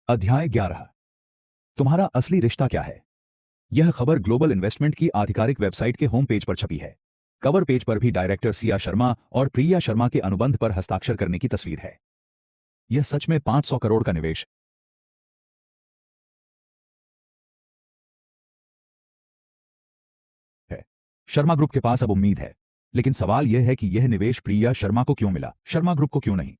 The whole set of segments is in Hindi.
अध्याय 11। तुम्हारा असली रिश्ता क्या है। यह खबर ग्लोबल इन्वेस्टमेंट की आधिकारिक वेबसाइट के होम पेज पर छपी है। कवर पेज पर भी डायरेक्टर सिया शर्मा और प्रिया शर्मा के अनुबंध पर हस्ताक्षर करने की तस्वीर है। यह सच में 500 करोड़ का निवेश है। शर्मा ग्रुप के पास अब उम्मीद है, लेकिन सवाल यह है कि यह निवेश प्रिया शर्मा को क्यों मिला, शर्मा ग्रुप को क्यों नहीं।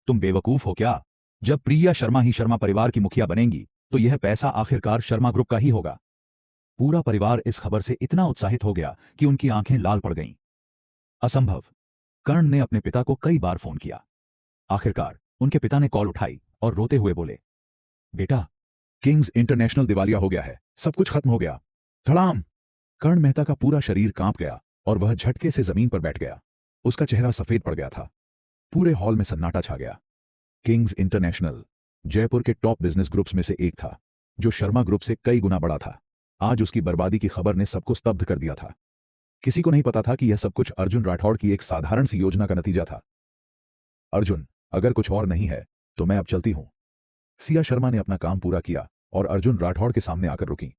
तुम बेवकूफ हो क्या? जब प्रिया शर्मा ही शर्मा परिवार की मुखिया बनेंगी तो यह पैसा आखिरकार शर्मा ग्रुप का ही होगा। पूरा परिवार इस खबर से इतना उत्साहित हो गया कि उनकी आंखें लाल पड़ गईं। असंभव। कर्ण ने अपने पिता को कई बार फोन किया। आखिरकार उनके पिता ने कॉल उठाई और रोते हुए बोले, बेटा, किंग्स इंटरनेशनल दिवालिया हो गया है, सब कुछ खत्म हो गया। धड़ाम। कर्ण मेहता का पूरा शरीर कांप गया और वह झटके से जमीन पर बैठ गया। उसका चेहरा सफेद पड़ गया था। पूरे हॉल में सन्नाटा छा गया। किंग्स इंटरनेशनल जयपुर के टॉप बिजनेस ग्रुप्स में से एक था, जो शर्मा ग्रुप से कई गुना बड़ा था। आज उसकी बर्बादी की खबर ने सबको स्तब्ध कर दिया था। किसी को नहीं पता था कि यह सब कुछ अर्जुन राठौड़ की एक साधारण सी योजना का नतीजा था। अर्जुन, अगर कुछ और नहीं है तो मैं अब चलती हूं। सिया शर्मा ने अपना काम पूरा किया और अर्जुन राठौड़ के सामने आकर रुकी।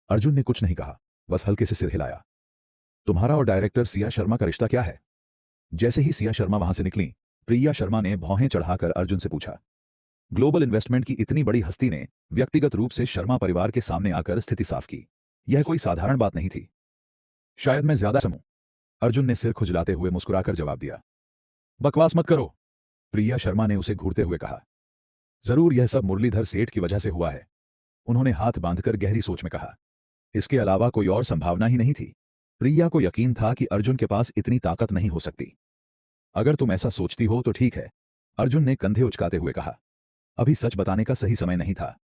अर्जुन ने कुछ नहीं कहा, बस हल्के से सिर हिलाया। तुम्हारा और डायरेक्टर सिया शर्मा का रिश्ता क्या है? जैसे ही सिया शर्मा वहां से निकली, प्रिया शर्मा ने भौहें चढ़ाकर अर्जुन से पूछा। ग्लोबल इन्वेस्टमेंट की इतनी बड़ी हस्ती ने व्यक्तिगत रूप से शर्मा परिवार के सामने आकर स्थिति साफ की। यह कोई साधारण बात नहीं थी। शायद मैं ज्यादा समूं। अर्जुन ने सिर खुजलाते हुए मुस्कुराकर जवाब दिया। बकवास मत करो, प्रिया शर्मा ने उसे घूरते हुए कहा। जरूर यह सब मुरलीधर सेठ की वजह से हुआ है, उन्होंने हाथ बांधकर गहरी सोच में कहा। इसके अलावा कोई और संभावना ही नहीं थी। प्रिया को यकीन था कि अर्जुन के पास इतनी ताकत नहीं हो सकती। अगर तुम ऐसा सोचती हो तो ठीक है, अर्जुन ने कंधे उचकाते हुए कहा। अभी सच बताने का सही समय नहीं था।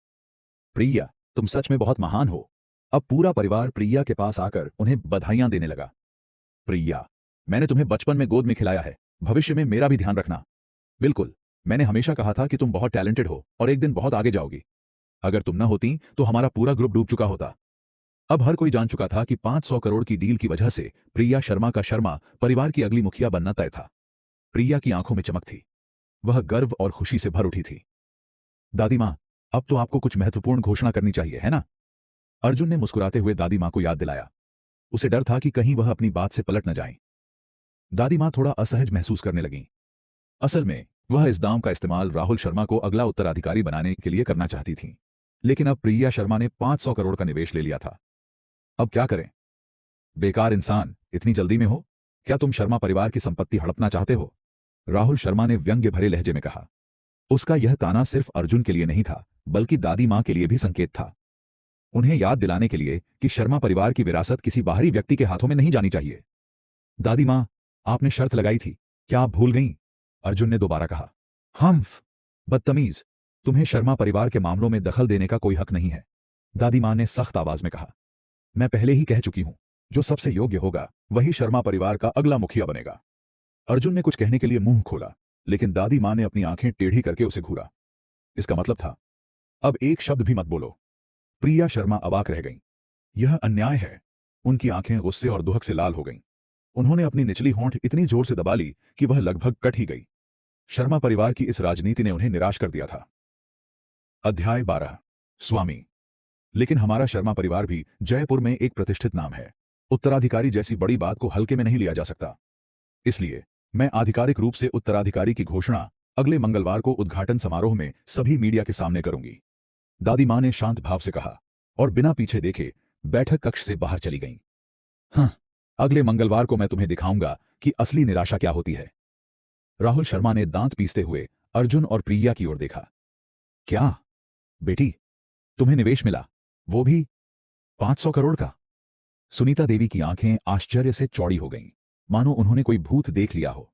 प्रिया, तुम सच में बहुत महान हो। अब पूरा परिवार प्रिया के पास आकर उन्हें बधाइयां देने लगा। प्रिया, मैंने तुम्हें बचपन में गोद में खिलाया है, भविष्य में मेरा भी ध्यान रखना। बिल्कुल, मैंने हमेशा कहा था कि तुम बहुत टैलेंटेड हो और एक दिन बहुत आगे जाओगी। अगर तुम न होती तो हमारा पूरा ग्रुप डूब चुका होता। अब हर कोई जान चुका था कि 500 करोड़ की डील की वजह से प्रिया शर्मा का शर्मा परिवार की अगली मुखिया बनना तय था। प्रिया की आंखों में चमक थी। वह गर्व और खुशी से भर उठी थी। दादी मां, अब तो आपको कुछ महत्वपूर्ण घोषणा करनी चाहिए, है ना? अर्जुन ने मुस्कुराते हुए दादी मां को याद दिलाया। उसे डर था कि कहीं वह अपनी बात से पलट न जाएं। दादी मां थोड़ा असहज महसूस करने लगीं। असल में वह इस दांव का इस्तेमाल राहुल शर्मा को अगला उत्तराधिकारी बनाने के लिए करना चाहती थीं। लेकिन अब प्रिया शर्मा ने 500 करोड़ का निवेश ले लिया था। अब क्या करें? बेकार इंसान, इतनी जल्दी में हो? क्या तुम शर्मा परिवार की संपत्ति हड़पना चाहते हो? राहुल शर्मा ने व्यंग्य भरे लहजे में कहा। उसका यह ताना सिर्फ अर्जुन के लिए नहीं था, बल्कि दादी मां के लिए भी संकेत था। उन्हें याद दिलाने के लिए कि शर्मा परिवार की विरासत किसी बाहरी व्यक्ति के हाथों में नहीं जानी चाहिए। दादी मां, आपने शर्त लगाई थी, क्या आप भूल गईं? अर्जुन ने दोबारा कहा। हम्फ, बदतमीज, तुम्हें शर्मा परिवार के मामलों में दखल देने का कोई हक नहीं है, दादी मां ने सख्त आवाज में कहा। मैं पहले ही कह चुकी हूं, जो सबसे योग्य होगा वही शर्मा परिवार का अगला मुखिया बनेगा। अर्जुन ने कुछ कहने के लिए मुंह खोला, लेकिन दादी मां ने अपनी आंखें टेढ़ी करके उसे घूरा। इसका मतलब था, अब एक शब्द भी मत बोलो। प्रिया शर्मा अवाक रह गईं। यह अन्याय है। उनकी आंखें गुस्से और दुहक से लाल हो गईं। उन्होंने अपनी निचली होंठ इतनी जोर से दबा ली कि वह लगभग कट ही गई। शर्मा परिवार की इस राजनीति ने उन्हें निराश कर दिया था। अध्याय 12। स्वामी। लेकिन हमारा शर्मा परिवार भी जयपुर में एक प्रतिष्ठित नाम है। उत्तराधिकारी जैसी बड़ी बात को हल्के में नहीं लिया जा सकता। इसलिए मैं आधिकारिक रूप से उत्तराधिकारी की घोषणा अगले मंगलवार को उद्घाटन समारोह में सभी मीडिया के सामने करूंगी, दादी मां ने शांत भाव से कहा और बिना पीछे देखे बैठक कक्ष से बाहर चली गईं। हाँ, अगले मंगलवार को मैं तुम्हें दिखाऊंगा कि असली निराशा क्या होती है। राहुल शर्मा ने दांत पीसते हुए अर्जुन और प्रिया की ओर देखा। क्या बेटी, तुम्हें निवेश मिला, वो भी 500 करोड़ का? सुनीता देवी की आंखें आश्चर्य से चौड़ी हो गईं, मानो उन्होंने कोई भूत देख लिया हो।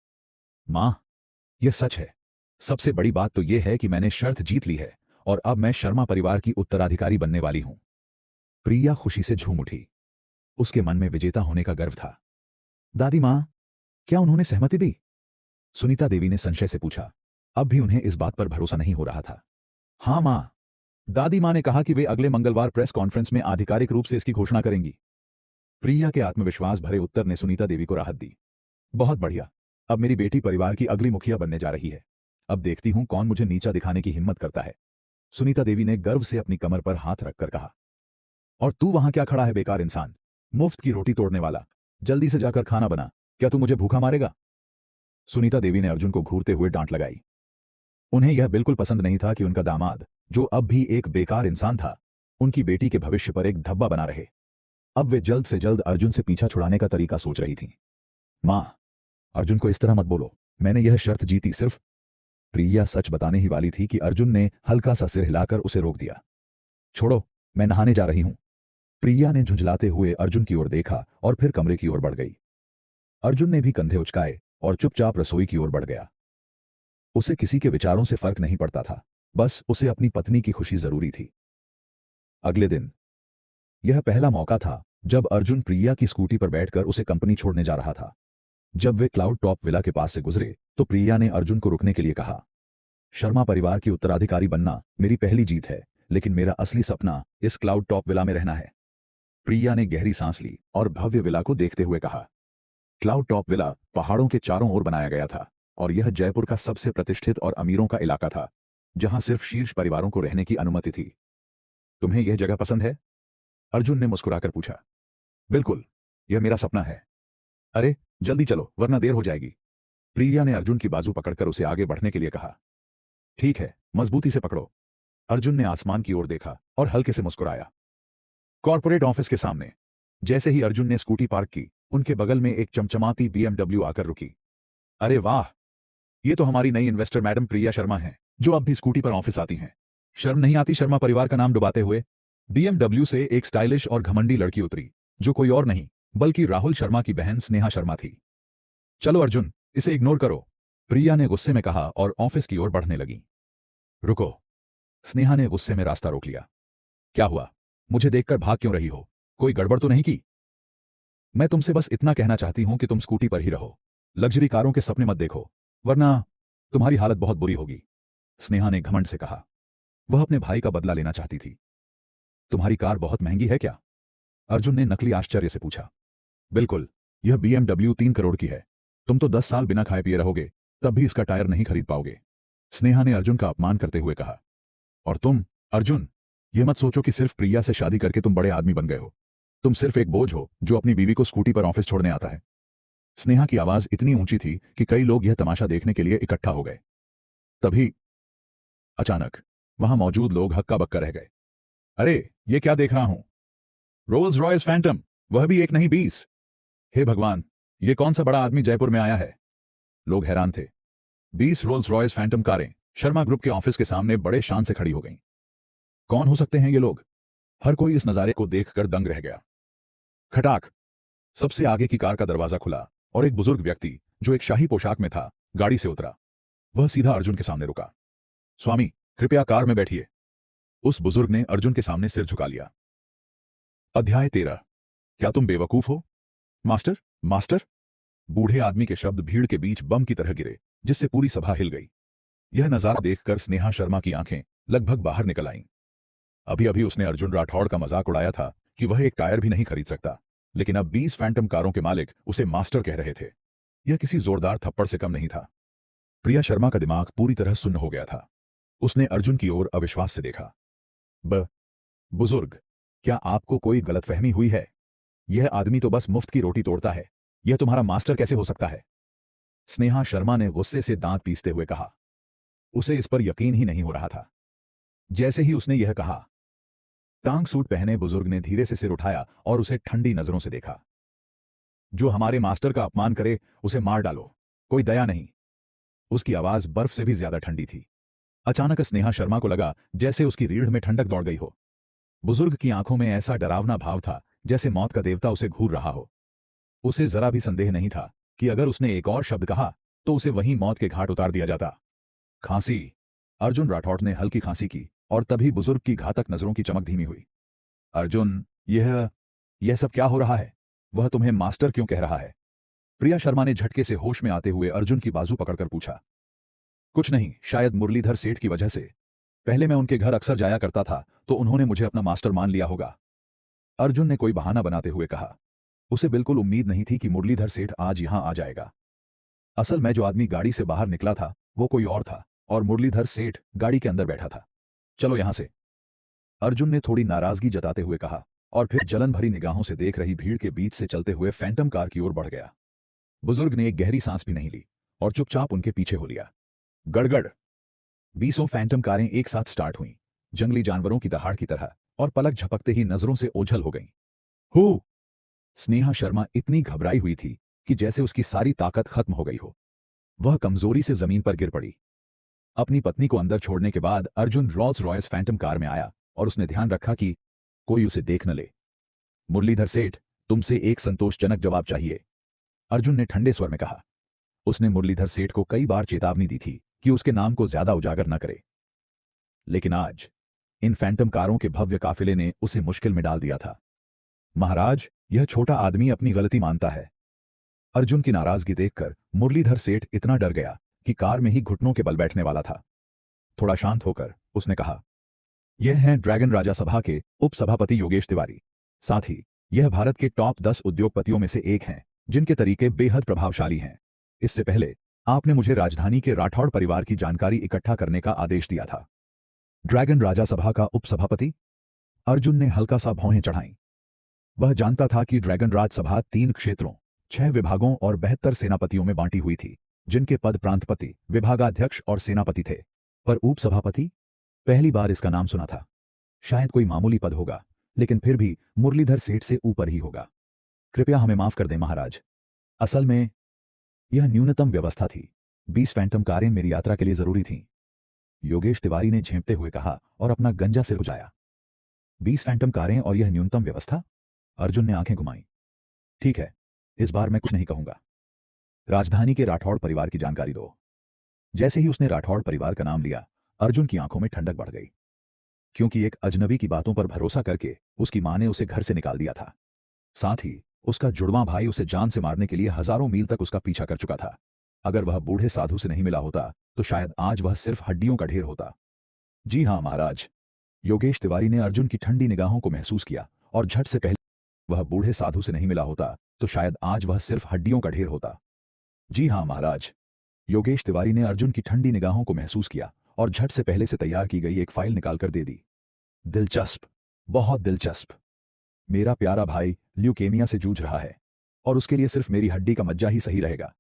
मां, यह सच है। सबसे बड़ी बात तो यह है कि मैंने शर्त जीत ली है और अब मैं शर्मा परिवार की उत्तराधिकारी बनने वाली हूं। प्रिया खुशी से झूम उठी। उसके मन में विजेता होने का गर्व था। दादी मां, क्या उन्होंने सहमति दी? सुनीता देवी ने संशय से पूछा। अब भी उन्हें इस बात पर भरोसा नहीं हो रहा था। हां मां, दादी मां ने कहा कि वे अगले मंगलवार प्रेस कॉन्फ्रेंस में आधिकारिक रूप से इसकी घोषणा करेंगी। प्रिया के आत्मविश्वास भरे उत्तर ने सुनीता देवी को राहत दी। बहुत बढ़िया, अब मेरी बेटी परिवार की अगली मुखिया बनने जा रही है। अब देखती हूं कौन मुझे नीचा दिखाने की हिम्मत करता है। सुनीता देवी ने गर्व से अपनी कमर पर हाथ रखकर कहा। और तू वहां क्या खड़ा है बेकार इंसान, मुफ्त की रोटी तोड़ने वाला, जल्दी से जाकर खाना बना, क्या तू मुझे भूखा मारेगा? सुनीता देवी ने अर्जुन को घूरते हुए डांट लगाई। उन्हें यह बिल्कुल पसंद नहीं था कि उनका दामाद, जो अब भी एक बेकार इंसान था, उनकी बेटी के भविष्य पर एक धब्बा बना रहे। अब वे जल्द से जल्द अर्जुन से पीछा छुड़ाने का तरीका सोच रही थीं। मां, अर्जुन को इस तरह मत बोलो, मैंने यह शर्त जीती सिर्फ। प्रिया सच बताने ही वाली थी कि अर्जुन ने हल्का सा सिर हिलाकर उसे रोक दिया। छोड़ो, मैं नहाने जा रही हूं। प्रिया ने झुंझलाते हुए अर्जुन की ओर देखा और फिर कमरे की ओर बढ़ गई। अर्जुन ने भी कंधे उचकाए और चुपचाप रसोई की ओर बढ़ गया। उसे किसी के विचारों से फर्क नहीं पड़ता था, बस उसे अपनी पत्नी की खुशी जरूरी थी। अगले दिन यह पहला मौका था जब अर्जुन प्रिया की स्कूटी पर बैठकर उसे कंपनी छोड़ने जा रहा था। जब वे क्लाउड टॉप विला के पास से गुजरे तो प्रिया ने अर्जुन को रुकने के लिए कहा। शर्मा परिवार की उत्तराधिकारी बनना मेरी पहली जीत है, लेकिन मेरा असली सपना इस क्लाउड टॉप विला में रहना है। प्रिया ने गहरी सांस ली और भव्य विला को देखते हुए कहा। क्लाउड टॉप विला पहाड़ों के चारों ओर बनाया गया था और यह जयपुर का सबसे प्रतिष्ठित और अमीरों का इलाका था, जहां सिर्फ शीर्ष परिवारों को रहने की अनुमति थी। तुम्हें यह जगह पसंद है? अर्जुन ने मुस्कुराकर पूछा। बिल्कुल, यह मेरा सपना है। अरे जल्दी चलो वरना देर हो जाएगी। प्रिया ने अर्जुन की बाजू पकड़कर उसे आगे बढ़ने के लिए कहा। ठीक है, मजबूती से पकड़ो। अर्जुन ने आसमान की ओर देखा और हल्के से मुस्कुराया। कॉर्पोरेट ऑफिस के सामने जैसे ही अर्जुन ने स्कूटी पार्क की, उनके बगल में एक चमचमाती BMW आकर रुकी। अरे वाह, ये तो हमारी नई इन्वेस्टर मैडम प्रिया शर्मा हैं, जो अब भी स्कूटी पर ऑफिस आती हैं। शर्म नहीं आती शर्मा परिवार का नाम डुबाते हुए? BMW से एक स्टाइलिश और घमंडी लड़की उतरी, जो कोई और नहीं बल्कि राहुल शर्मा की बहन स्नेहा शर्मा थी। चलो अर्जुन, इसे इग्नोर करो, प्रिया ने गुस्से में कहा और ऑफिस की ओर बढ़ने लगी। रुको, स्नेहा ने गुस्से में रास्ता रोक लिया। क्या हुआ, मुझे देखकर भाग क्यों रही हो? कोई गड़बड़ तो नहीं की? मैं तुमसे बस इतना कहना चाहती हूं कि तुम स्कूटी पर ही रहो, लग्जरी कारों के सपने मत देखो, वरना तुम्हारी हालत बहुत बुरी होगी, स्नेहा ने घमंड से कहा। वह अपने भाई का बदला लेना चाहती थी। तुम्हारी कार बहुत महंगी है क्या? अर्जुन ने नकली आश्चर्य से पूछा। बिल्कुल, यह BMW 3 करोड़ की है। तुम तो 10 साल बिना खाए पिए रहोगे, तब भी इसका टायर नहीं खरीद पाओगे, स्नेहा ने अर्जुन का अपमान करते हुए कहा। और तुम अर्जुन, यह मत सोचो कि सिर्फ प्रिया से शादी करके तुम बड़े आदमी बन गए हो। तुम सिर्फ एक बोझ हो जो अपनी बीवी को स्कूटी पर ऑफिस छोड़ने आता है। स्नेहा की आवाज इतनी ऊंची थी कि कई लोग यह तमाशा देखने के लिए इकट्ठा हो गए। तभी अचानक वहां मौजूद लोग हक्का बक्का रह गए। अरे ये क्या देख रहा हूं? रोल्स रॉयस फैंटम, वह भी एक नहीं 20। हे भगवान, ये कौन सा बड़ा आदमी जयपुर में आया है? लोग हैरान थे। 20 रोल्स रॉयस फैंटम कारें शर्मा ग्रुप के ऑफिस के सामने बड़े शान से खड़ी हो गईं। कौन हो सकते हैं ये लोग? हर कोई इस नजारे को देखकर दंग रह गया। खटाक, सबसे आगे की कार का दरवाजा खुला और एक बुजुर्ग व्यक्ति जो एक शाही पोशाक में था गाड़ी से उतरा। वह सीधा अर्जुन के सामने रुका। स्वामी, कृपया कार में बैठिए। उस बुजुर्ग ने अर्जुन के सामने सिर झुका लिया। अध्याय 13। क्या तुम बेवकूफ हो? Master, master. बूढ़े आदमी के शब्द भीड़ के बीच बम की तरह गिरे, जिससे पूरी सभा हिल गई। यह नजारा देखकर स्नेहा शर्मा की आंखें लगभग बाहर निकल आईं। अभी अभी उसने अर्जुन राठौड़ का मजाक उड़ाया था कि वह एक टायर भी नहीं खरीद सकता, लेकिन अब 20 फैंटम कारों के मालिक उसे मास्टर कह रहे थे। यह किसी जोरदार थप्पड़ से कम नहीं था। प्रिया शर्मा का दिमाग पूरी तरह सुन्न हो गया था। उसने अर्जुन की ओर अविश्वास से देखा। बुजुर्ग, क्या आपको कोई गलतफहमी हुई है? यह आदमी तो बस मुफ्त की रोटी तोड़ता है, यह तुम्हारा मास्टर कैसे हो सकता है? स्नेहा शर्मा ने गुस्से से दांत पीसते हुए कहा। उसे इस पर यकीन ही नहीं हो रहा था। जैसे ही उसने यह कहा, टांग सूट पहने बुजुर्ग ने धीरे से सिर उठाया और उसे ठंडी नजरों से देखा। जो हमारे मास्टर का अपमान करे उसे मार डालो, कोई दया नहीं। उसकी आवाज बर्फ से भी ज्यादा ठंडी थी। अचानक स्नेहा शर्मा को लगा जैसे उसकी रीढ़ में ठंडक दौड़ गई हो। बुजुर्ग की आंखों में ऐसा डरावना भाव था जैसे मौत का देवता उसे घूर रहा हो। उसे जरा भी संदेह नहीं था कि अगर उसने एक और शब्द कहा तो उसे वहीं मौत के घाट उतार दिया जाता। खांसी। अर्जुन राठौड़ ने हल्की खांसी की और तभी बुजुर्ग की घातक नजरों की चमक धीमी हुई। अर्जुन, यह सब क्या हो रहा है? वह तुम्हें मास्टर क्यों कह रहा है? प्रिया शर्मा ने झटके से होश में आते हुए अर्जुन की बाजू पकड़कर पूछा। कुछ नहीं, शायद मुरलीधर सेठ की वजह से। पहले मैं उनके घर अक्सर जाया करता था तो उन्होंने मुझे अपना मास्टर मान लिया होगा, अर्जुन ने कोई बहाना बनाते हुए कहा। उसे बिल्कुल उम्मीद नहीं थी कि मुरलीधर सेठ आज यहां आ जाएगा। असल में जो आदमी गाड़ी से बाहर निकला था वो कोई और था और मुरलीधर सेठ गाड़ी के अंदर बैठा था। चलो यहां से, अर्जुन ने थोड़ी नाराजगी जताते हुए कहा और फिर जलन भरी निगाहों से देख रही भीड़ के बीच से चलते हुए फैंटम कार की ओर बढ़ गया। बुजुर्ग ने एक गहरी सांस भी नहीं ली और चुपचाप उनके पीछे हो लिया। गड़गड़। बीसों फैंटम कारें एक साथ स्टार्ट हुईं, जंगली जानवरों की दहाड़ की तरह, और पलक झपकते ही नजरों से ओझल हो गईं। हो! स्नेहा शर्मा इतनी घबराई हुई थी कि जैसे उसकी सारी ताकत खत्म हो गई हो। वह कमजोरी से जमीन पर गिर पड़ी। अपनी पत्नी को अंदर छोड़ने के बाद Arjun Rolls Royce Phantom car में आया और उसने ध्यान रखा कि कोई उसे देख न ले। मुरलीधर सेठ, तुमसे एक संतोषजनक जवाब चाहिए, अर्जुन ने ठंडे स्वर में कहा। उसने मुरलीधर सेठ को कई बार चेतावनी दी थी कि उसके नाम को ज्यादा उजागर न करे, लेकिन आज इन फैंटम कारों के भव्य काफिले ने उसे मुश्किल में डाल दिया था। महाराज, यह छोटा आदमी अपनी गलती मानता है। अर्जुन की नाराजगी देखकर मुरलीधर सेठ इतना डर गया कि कार में ही घुटनों के बल बैठने वाला था। थोड़ा शांत होकर उसने कहा, यह हैं ड्रैगन राजा सभा के उपसभापति योगेश तिवारी। साथ ही यह भारत के टॉप 10 उद्योगपतियों में से एक हैं, जिनके तरीके बेहद प्रभावशाली हैं। इससे पहले आपने मुझे राजधानी के राठौड़ परिवार की जानकारी इकट्ठा करने का आदेश दिया था। ड्रैगन राजा सभा का उपसभापति? अर्जुन ने हल्का सा भौहें चढ़ाईं। वह जानता था कि ड्रैगन राज सभा 3 क्षेत्रों, 6 विभागों और 72 सेनापतियों में बांटी हुई थी, जिनके पद प्रांतपति, विभागाध्यक्ष और सेनापति थे। पर उपसभापति? पहली बार इसका नाम सुना था। शायद कोई मामूली पद होगा, लेकिन फिर भी मुरलीधर सेठ से ऊपर ही होगा। कृपया हमें माफ कर दें महाराज। असल में यह न्यूनतम व्यवस्था थी। 20 फैंटम कारें मेरी यात्रा के लिए जरूरी थीं, योगेश तिवारी ने झेंपते हुए कहा और अपना गंजा सिर उजाया। 20 फैंटम कारें और यह न्यूनतम व्यवस्था? अर्जुन ने आंखें घुमाई। ठीक है, इस बार मैं कुछ नहीं कहूंगा। राजधानी के राठौड़ परिवार की जानकारी दो। जैसे ही उसने राठौड़ परिवार का नाम लिया, अर्जुन की आंखों में ठंडक बढ़ गई, क्योंकि एक अजनबी की बातों पर भरोसा करके उसकी मां ने उसे घर से निकाल दिया था। साथ ही उसका जुड़वां भाई उसे जान से मारने के लिए हजारों मील तक उसका पीछा कर चुका था। अगर वह बूढ़े साधु से नहीं मिला होता तो शायद आज वह सिर्फ हड्डियों का ढेर होता। जी हां महाराज। योगेश तिवारी ने अर्जुन की ठंडी निगाहों को महसूस किया और झट से पहले वह बूढ़े साधु से नहीं मिला होता तो शायद आज वह सिर्फ हड्डियों का ढेर होता। जी हां महाराज। योगेश तिवारी ने अर्जुन की ठंडी निगाहों को महसूस किया और झट से पहले से तैयार की गई एक फाइल निकालकर दे दी। दिलचस्प, बहुत दिलचस्प। मेरा प्यारा भाई ल्यूकेमिया से जूझ रहा है और उसके लिए सिर्फ मेरी हड्डी का मज्जा ही सही रहेगा।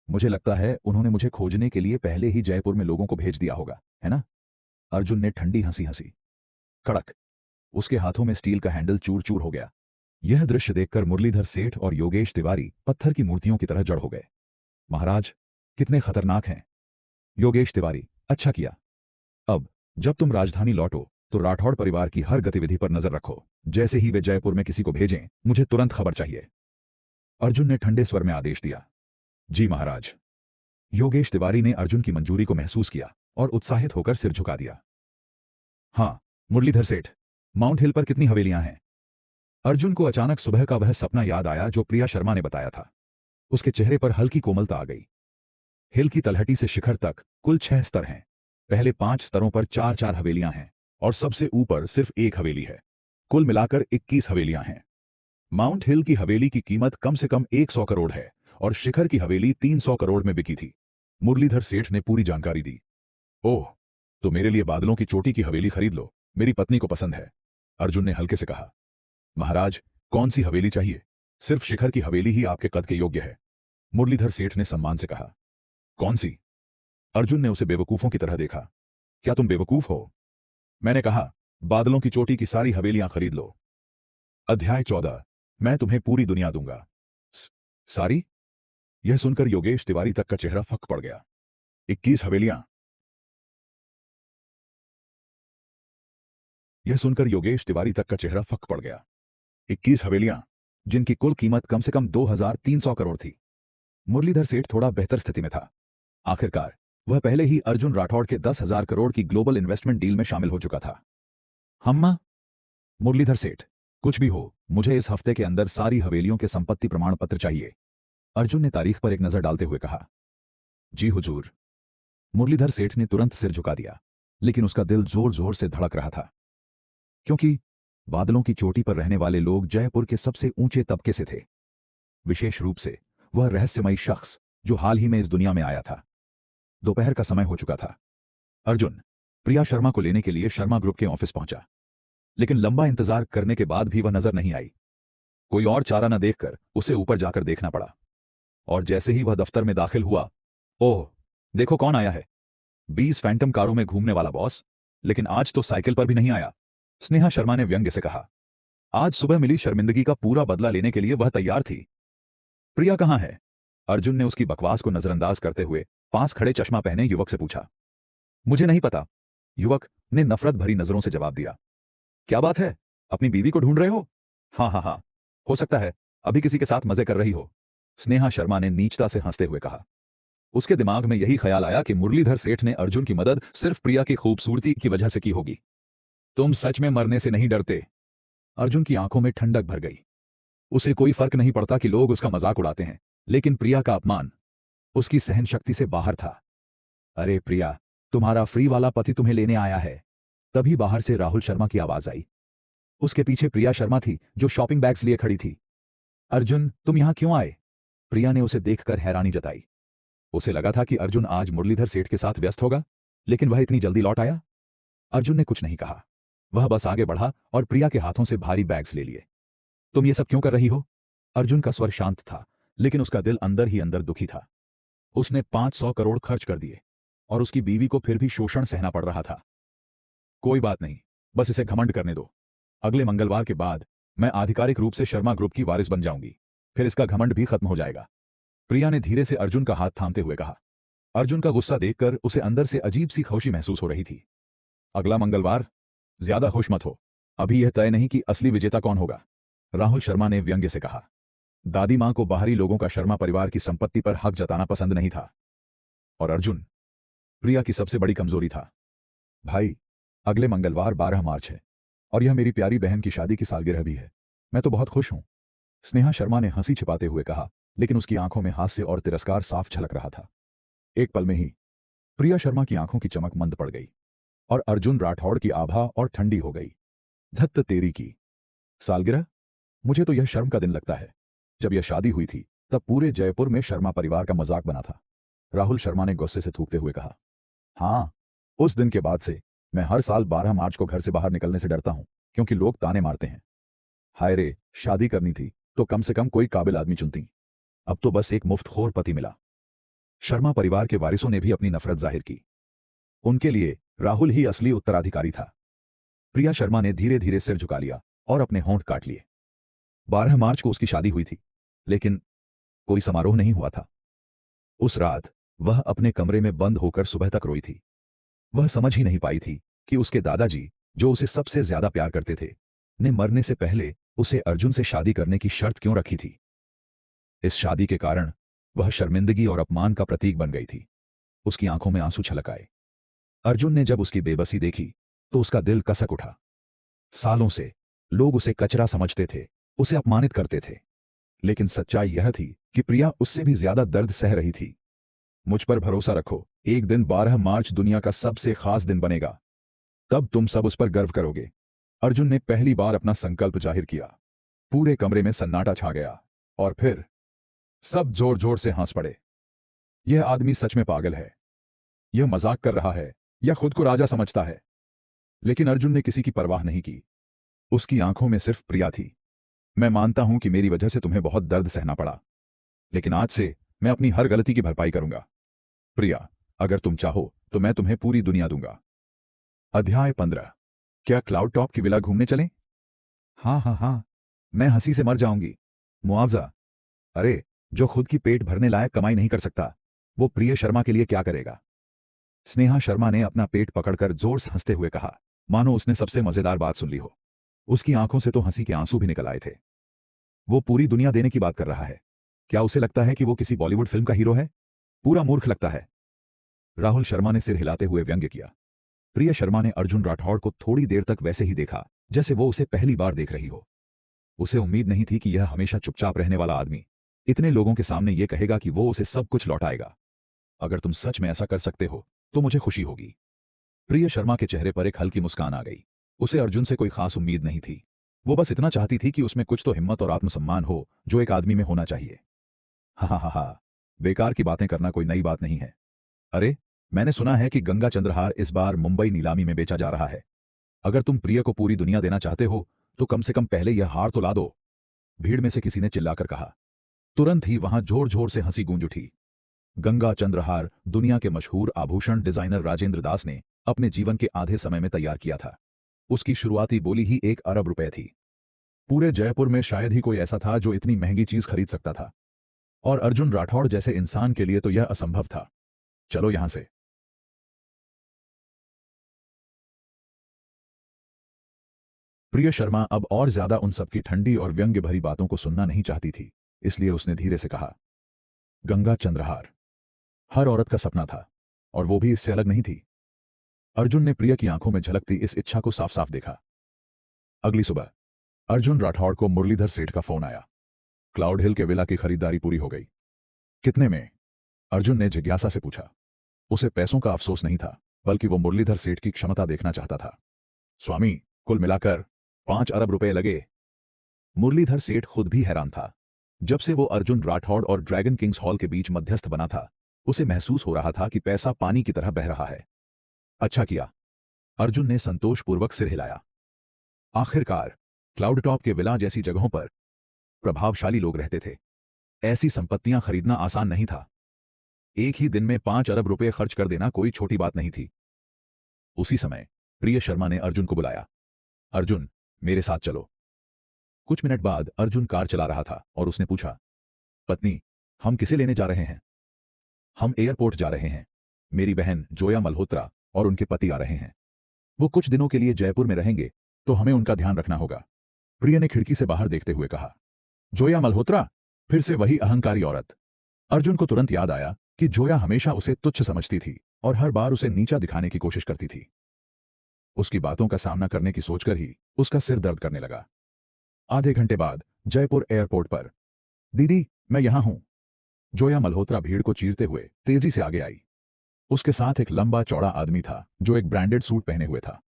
मुझे लगता है उन्होंने मुझे खोजने के लिए पहले ही जयपुर में लोगों को भेज दिया होगा, है ना? अर्जुन ने ठंडी हंसी हंसी। कड़क। उसके हाथों में स्टील का हैंडल चूर चूर हो गया। यह दृश्य देखकर मुरलीधर सेठ और योगेश तिवारी पत्थर की मूर्तियों की तरह जड़ हो गए। महाराज, कितने खतरनाक हैं। योगेश तिवारी, अच्छा किया। अब जब तुम राजधानी लौटो तो राठौड़ परिवार की हर गतिविधि पर नजर रखो। जैसे ही वे जयपुर में किसी को भेजें, मुझे तुरंत खबर चाहिए। अर्जुन ने ठंडे स्वर में आदेश दिया। जी महाराज। योगेश तिवारी ने अर्जुन की मंजूरी को महसूस किया और उत्साहित होकर सिर झुका दिया। हां मुरलीधर सेठ, माउंट हिल पर कितनी हवेलियां हैं? अर्जुन को अचानक सुबह का वह सपना याद आया जो प्रिया शर्मा ने बताया था। उसके चेहरे पर हल्की कोमलता आ गई। हिल की तलहटी से शिखर तक कुल 6 स्तर हैं। पहले 5 स्तरों पर 4-4 हवेलियां हैं और सबसे ऊपर सिर्फ एक हवेली है। कुल मिलाकर 21 हवेलियां हैं। माउंट हिल की हवेली की कीमत कम से कम 100 करोड़ है और शिखर की हवेली 300 करोड़ में बिकी थी। मुरलीधर सेठ ने पूरी जानकारी दी। ओह, तो मेरे लिए बादलों की चोटी की हवेली खरीद लो, मेरी पत्नी को पसंद है, अर्जुन ने हल्के से कहा। महाराज, कौन सी हवेली चाहिए? सिर्फ शिखर की हवेली ही आपके कद के योग्य है, मुरलीधर सेठ ने सम्मान से कहा। कौन सी? अर्जुन ने उसे बेवकूफों की तरह देखा। क्या तुम बेवकूफ हो? मैंने कहा, बादलों की चोटी की सारी हवेलियां खरीद लो। अध्याय 14, मैं तुम्हें पूरी दुनिया दूंगा। सारी? यह सुनकर योगेश तिवारी तक का चेहरा फक पड़ गया। 21 हवेलियां? यह सुनकर योगेश तिवारी तक का चेहरा फक पड़ गया। 21 हवेलियां, जिनकी कुल कीमत कम से कम 2300 करोड़ थी। मुरलीधर सेठ थोड़ा बेहतर स्थिति में था। आखिरकार वह पहले ही अर्जुन राठौड़ के 10,000 करोड़ की ग्लोबल इन्वेस्टमेंट डील में शामिल हो चुका था। हम्मा? मुरलीधर सेठ, कुछ भी हो, मुझे इस हफ्ते के अंदर सारी हवेलियों के संपत्ति प्रमाण पत्र चाहिए, अर्जुन ने तारीख पर एक नजर डालते हुए कहा। जी हुजूर। मुरलीधर सेठ ने तुरंत सिर झुका दिया, लेकिन उसका दिल जोर जोर से धड़क रहा था, क्योंकि बादलों की चोटी पर रहने वाले लोग जयपुर के सबसे ऊंचे तबके से थे। विशेष रूप से वह रहस्यमयी शख्स जो हाल ही में इस दुनिया में आया था। दोपहर का समय हो चुका था। अर्जुन, प्रिया शर्मा को लेने के लिए शर्मा ग्रुप के ऑफिस पहुंचा, लेकिन लंबा इंतजार करने के बाद भी वह नजर नहीं आई। कोई और चारा न देखकर उसे ऊपर जाकर देखना पड़ा, और जैसे ही वह दफ्तर में दाखिल हुआ, ओह, देखो कौन आया है। 20 फैंटम कारों में घूमने वाला बॉस, लेकिन आज तो साइकिल पर भी नहीं आया। स्नेहा शर्मा ने व्यंग्य से कहा। आज सुबह मिली शर्मिंदगी का पूरा बदला लेने के लिए वह तैयार थी। प्रिया कहां है? अर्जुन ने उसकी बकवास को नजरअंदाज करते हुए पास खड़े चश्मा पहने युवक से पूछा। मुझे नहीं पता, युवक ने नफरत भरी नजरों से जवाब दिया। क्या बात है, अपनी बीवी को ढूंढ रहे हो? हाँ हाँ हाँ, हो सकता है अभी किसी के साथ मजे कर रही हो, स्नेहा शर्मा ने नीचता से हंसते हुए कहा। उसके दिमाग में यही ख्याल आया कि मुरलीधर सेठ ने अर्जुन की मदद सिर्फ प्रिया की खूबसूरती की वजह से की होगी। तुम सच में मरने से नहीं डरते? अर्जुन की आंखों में ठंडक भर गई। उसे कोई फर्क नहीं पड़ता कि लोग उसका मजाक उड़ाते हैं, लेकिन प्रिया का अपमान उसकी सहन शक्ति से बाहर था। अरे प्रिया, तुम्हारा फ्री वाला पति तुम्हें लेने आया है। तभी बाहर से राहुल शर्मा की आवाज आई। उसके पीछे प्रिया शर्मा थी, जो शॉपिंग बैग्स लिए खड़ी थी। अर्जुन, तुम यहां क्यों आए? प्रिया ने उसे देखकर हैरानी जताई। उसे लगा था कि अर्जुन आज मुरलीधर सेठ के साथ व्यस्त होगा, लेकिन वह इतनी जल्दी लौट आया। अर्जुन ने कुछ नहीं कहा, वह बस आगे बढ़ा और प्रिया के हाथों से भारी बैग्स ले लिए। तुम ये सब क्यों कर रही हो? अर्जुन का स्वर शांत था, लेकिन उसका दिल अंदर ही अंदर दुखी था। उसने 500 करोड़ खर्च कर दिए और उसकी बीवी को फिर भी शोषण सहना पड़ रहा था। कोई बात नहीं, बस इसे घमंड करने दो। अगले मंगलवार के बाद मैं आधिकारिक रूप से शर्मा ग्रुप की वारिस बन जाऊंगी, फिर इसका घमंड भी खत्म हो जाएगा। प्रिया ने धीरे से अर्जुन का हाथ थामते हुए कहा। अर्जुन का गुस्सा देखकर उसे अंदर से अजीब सी खुशी महसूस हो रही थी। अगला मंगलवार? ज्यादा खुश मत हो, अभी यह तय नहीं कि असली विजेता कौन होगा, राहुल शर्मा ने व्यंग्य से कहा। दादी मां को बाहरी लोगों का शर्मा परिवार की संपत्ति पर हक जताना पसंद नहीं था, और अर्जुन प्रिया की सबसे बड़ी कमजोरी था। भाई, अगले मंगलवार 12 मार्च है, और यह मेरी प्यारी बहन की शादी की सालगिरह भी है। मैं तो बहुत खुश हूं, स्नेहा शर्मा ने हंसी छिपाते हुए कहा, लेकिन उसकी आंखों में हास्य और तिरस्कार साफ झलक रहा था। एक पल में ही प्रिया शर्मा की आंखों की चमक मंद पड़ गई, और अर्जुन राठौड़ की आभा और ठंडी हो गई। धत्त तेरी की सालगिरह? मुझे तो यह शर्म का दिन लगता है। जब यह शादी हुई थी तब पूरे जयपुर में शर्मा परिवार का मजाक बना था, राहुल शर्मा ने गुस्से से थूकते हुए कहा। हाँ, उस दिन के बाद से मैं हर साल 12 मार्च को घर से बाहर निकलने से डरता हूं, क्योंकि लोग ताने मारते हैं। हाय रे, शादी करनी थी तो कम से कम कोई काबिल आदमी चुनती, अब तो बस एक मुफ्तखोर पति मिला। शर्मा परिवार के वारिसों ने भी अपनी नफरत जाहिर की। उनके लिए राहुल ही असली उत्तराधिकारी था। प्रिया शर्मा ने धीरे धीरे सिर झुका लिया और अपने होंठ काट लिए। 12 मार्च को उसकी शादी हुई थी, लेकिन कोई समारोह नहीं हुआ था। उस रात वह अपने कमरे में बंद होकर सुबह तक रोई थी। वह समझ ही नहीं पाई थी कि उसके दादाजी, जो उसे सबसे ज्यादा प्यार करते थे, ने मरने से पहले उसे अर्जुन से शादी करने की शर्त क्यों रखी थी। इस शादी के कारण वह शर्मिंदगी और अपमान का प्रतीक बन गई थी। उसकी आंखों में आंसू छलक आए। अर्जुन ने जब उसकी बेबसी देखी तो उसका दिल कसक उठा। सालों से लोग उसे कचरा समझते थे, उसे अपमानित करते थे, लेकिन सच्चाई यह थी कि प्रिया उससे भी ज्यादा दर्द सह रही थी। मुझ पर भरोसा रखो, एक दिन 12 मार्च दुनिया का सबसे खास दिन बनेगा, तब तुम सब उस पर गर्व करोगे। अर्जुन ने पहली बार अपना संकल्प जाहिर किया। पूरे कमरे में सन्नाटा छा गया, और फिर सब जोर जोर से हंस पड़े। यह आदमी सच में पागल है, यह मजाक कर रहा है या खुद को राजा समझता है। लेकिन अर्जुन ने किसी की परवाह नहीं की। उसकी आंखों में सिर्फ प्रिया थी। मैं मानता हूं कि मेरी वजह से तुम्हें बहुत दर्द सहना पड़ा, लेकिन आज से मैं अपनी हर गलती की भरपाई करूंगा। प्रिया, अगर तुम चाहो तो मैं तुम्हें पूरी दुनिया दूंगा। अध्याय 15। क्या क्लाउड टॉप की विला घूमने चलें? हाँ हाँ हाँ, मैं हंसी से मर जाऊंगी। मुआवजा? अरे, जो खुद की पेट भरने लायक कमाई नहीं कर सकता, वो प्रिय शर्मा के लिए क्या करेगा? स्नेहा शर्मा ने अपना पेट पकड़कर जोर से हंसते हुए कहा, मानो उसने सबसे मजेदार बात सुन ली हो। उसकी आंखों से तो हंसी के आंसू भी निकल आए थे। वो पूरी दुनिया देने की बात कर रहा है। क्या उसे लगता है कि वो किसी बॉलीवुड फिल्म का हीरो है? पूरा मूर्ख लगता है। राहुल शर्मा ने सिर हिलाते हुए व्यंग्य किया। प्रिया शर्मा ने अर्जुन राठौड़ को थोड़ी देर तक वैसे ही देखा जैसे वो उसे पहली बार देख रही हो। उसे उम्मीद नहीं थी कि यह हमेशा चुपचाप रहने वाला आदमी इतने लोगों के सामने यह कहेगा कि वो उसे सब कुछ लौटाएगा। अगर तुम सच में ऐसा कर सकते हो तो मुझे खुशी होगी। प्रिय शर्मा के चेहरे पर एक हल्की मुस्कान आ गई। उसे अर्जुन से कोई खास उम्मीद नहीं थी। वो बस इतना चाहती थी कि उसमें कुछ तो हिम्मत और आत्मसम्मान हो जो एक आदमी में होना चाहिए। हा हा हा हा, बेकार की बातें करना कोई नई बात नहीं है। अरे, मैंने सुना है कि गंगा चंद्रहार इस बार मुंबई नीलामी में बेचा जा रहा है। अगर तुम प्रिया को पूरी दुनिया देना चाहते हो तो कम से कम पहले यह हार तो ला दो। भीड़ में से किसी ने चिल्लाकर कहा। तुरंत ही वहां जोर जोर से हंसी गूंज उठी। गंगा चंद्रहार दुनिया के मशहूर आभूषण डिजाइनर राजेंद्र दास ने अपने जीवन के आधे समय में तैयार किया था। उसकी शुरुआती बोली ही 1 अरब रुपए थी। पूरे जयपुर में शायद ही कोई ऐसा था जो इतनी महंगी चीज खरीद सकता था, और अर्जुन राठौड़ जैसे इंसान के लिए तो यह असंभव था। चलो यहां से। प्रिया शर्मा अब और ज्यादा उन सबकी ठंडी और व्यंग्य भरी बातों को सुनना नहीं चाहती थी, इसलिए उसने धीरे से कहा, गंगा चंद्रहार हर औरत का सपना था, और वो भी इससे अलग नहीं थी। अर्जुन ने प्रिया की आंखों में झलकती इस इच्छा को साफ साफ देखा। अगली सुबह अर्जुन राठौड़ को मुरलीधर सेठ का फोन आया। क्लाउड हिल के विला की खरीदारी पूरी हो गई। कितने में? अर्जुन ने जिज्ञासा से पूछा। उसे पैसों का अफसोस नहीं था, बल्कि वो मुरलीधर सेठ की क्षमता देखना चाहता था। स्वामी, कुल मिलाकर 5 अरब रुपए लगे। मुरलीधर सेठ खुद भी हैरान था। जब से वो अर्जुन राठौड़ और ड्रैगन किंग्स हॉल के बीच मध्यस्थ बना था, उसे महसूस हो रहा था कि पैसा पानी की तरह बह रहा है। अच्छा किया, अर्जुन ने संतोषपूर्वक सिर हिलाया। आखिरकार क्लाउड टॉप के विला जैसी जगहों पर प्रभावशाली लोग रहते थे। ऐसी संपत्तियां खरीदना आसान नहीं था। एक ही दिन में 5 अरब रुपए खर्च कर देना कोई छोटी बात नहीं थी। उसी समय प्रिय शर्मा ने अर्जुन को बुलाया। अर्जुन, मेरे साथ चलो। कुछ मिनट बाद अर्जुन कार चला रहा था और उसने पूछा, पत्नी, हम किसे लेने जा रहे हैं? हम एयरपोर्ट जा रहे हैं। मेरी बहन जोया मल्होत्रा और उनके पति आ रहे हैं। वो कुछ दिनों के लिए जयपुर में रहेंगे, तो हमें उनका ध्यान रखना होगा। प्रिय ने खिड़की से बाहर देखते हुए कहा। जोया मल्होत्रा? फिर से वही अहंकारी औरत। अर्जुन को तुरंत याद आया कि जोया हमेशा उसे तुच्छ समझती थी और हर बार उसे नीचा दिखाने की कोशिश करती थी। उसकी बातों का सामना करने की सोचकर ही उसका सिर दर्द करने लगा। आधे घंटे बाद जयपुर एयरपोर्ट पर, दीदी, मैं यहां हूं। जोया मल्होत्रा भीड़ को चीरते हुए तेजी से आगे आई। उसके साथ एक लंबा चौड़ा आदमी था जो एक ब्रांडेड सूट पहने हुए था।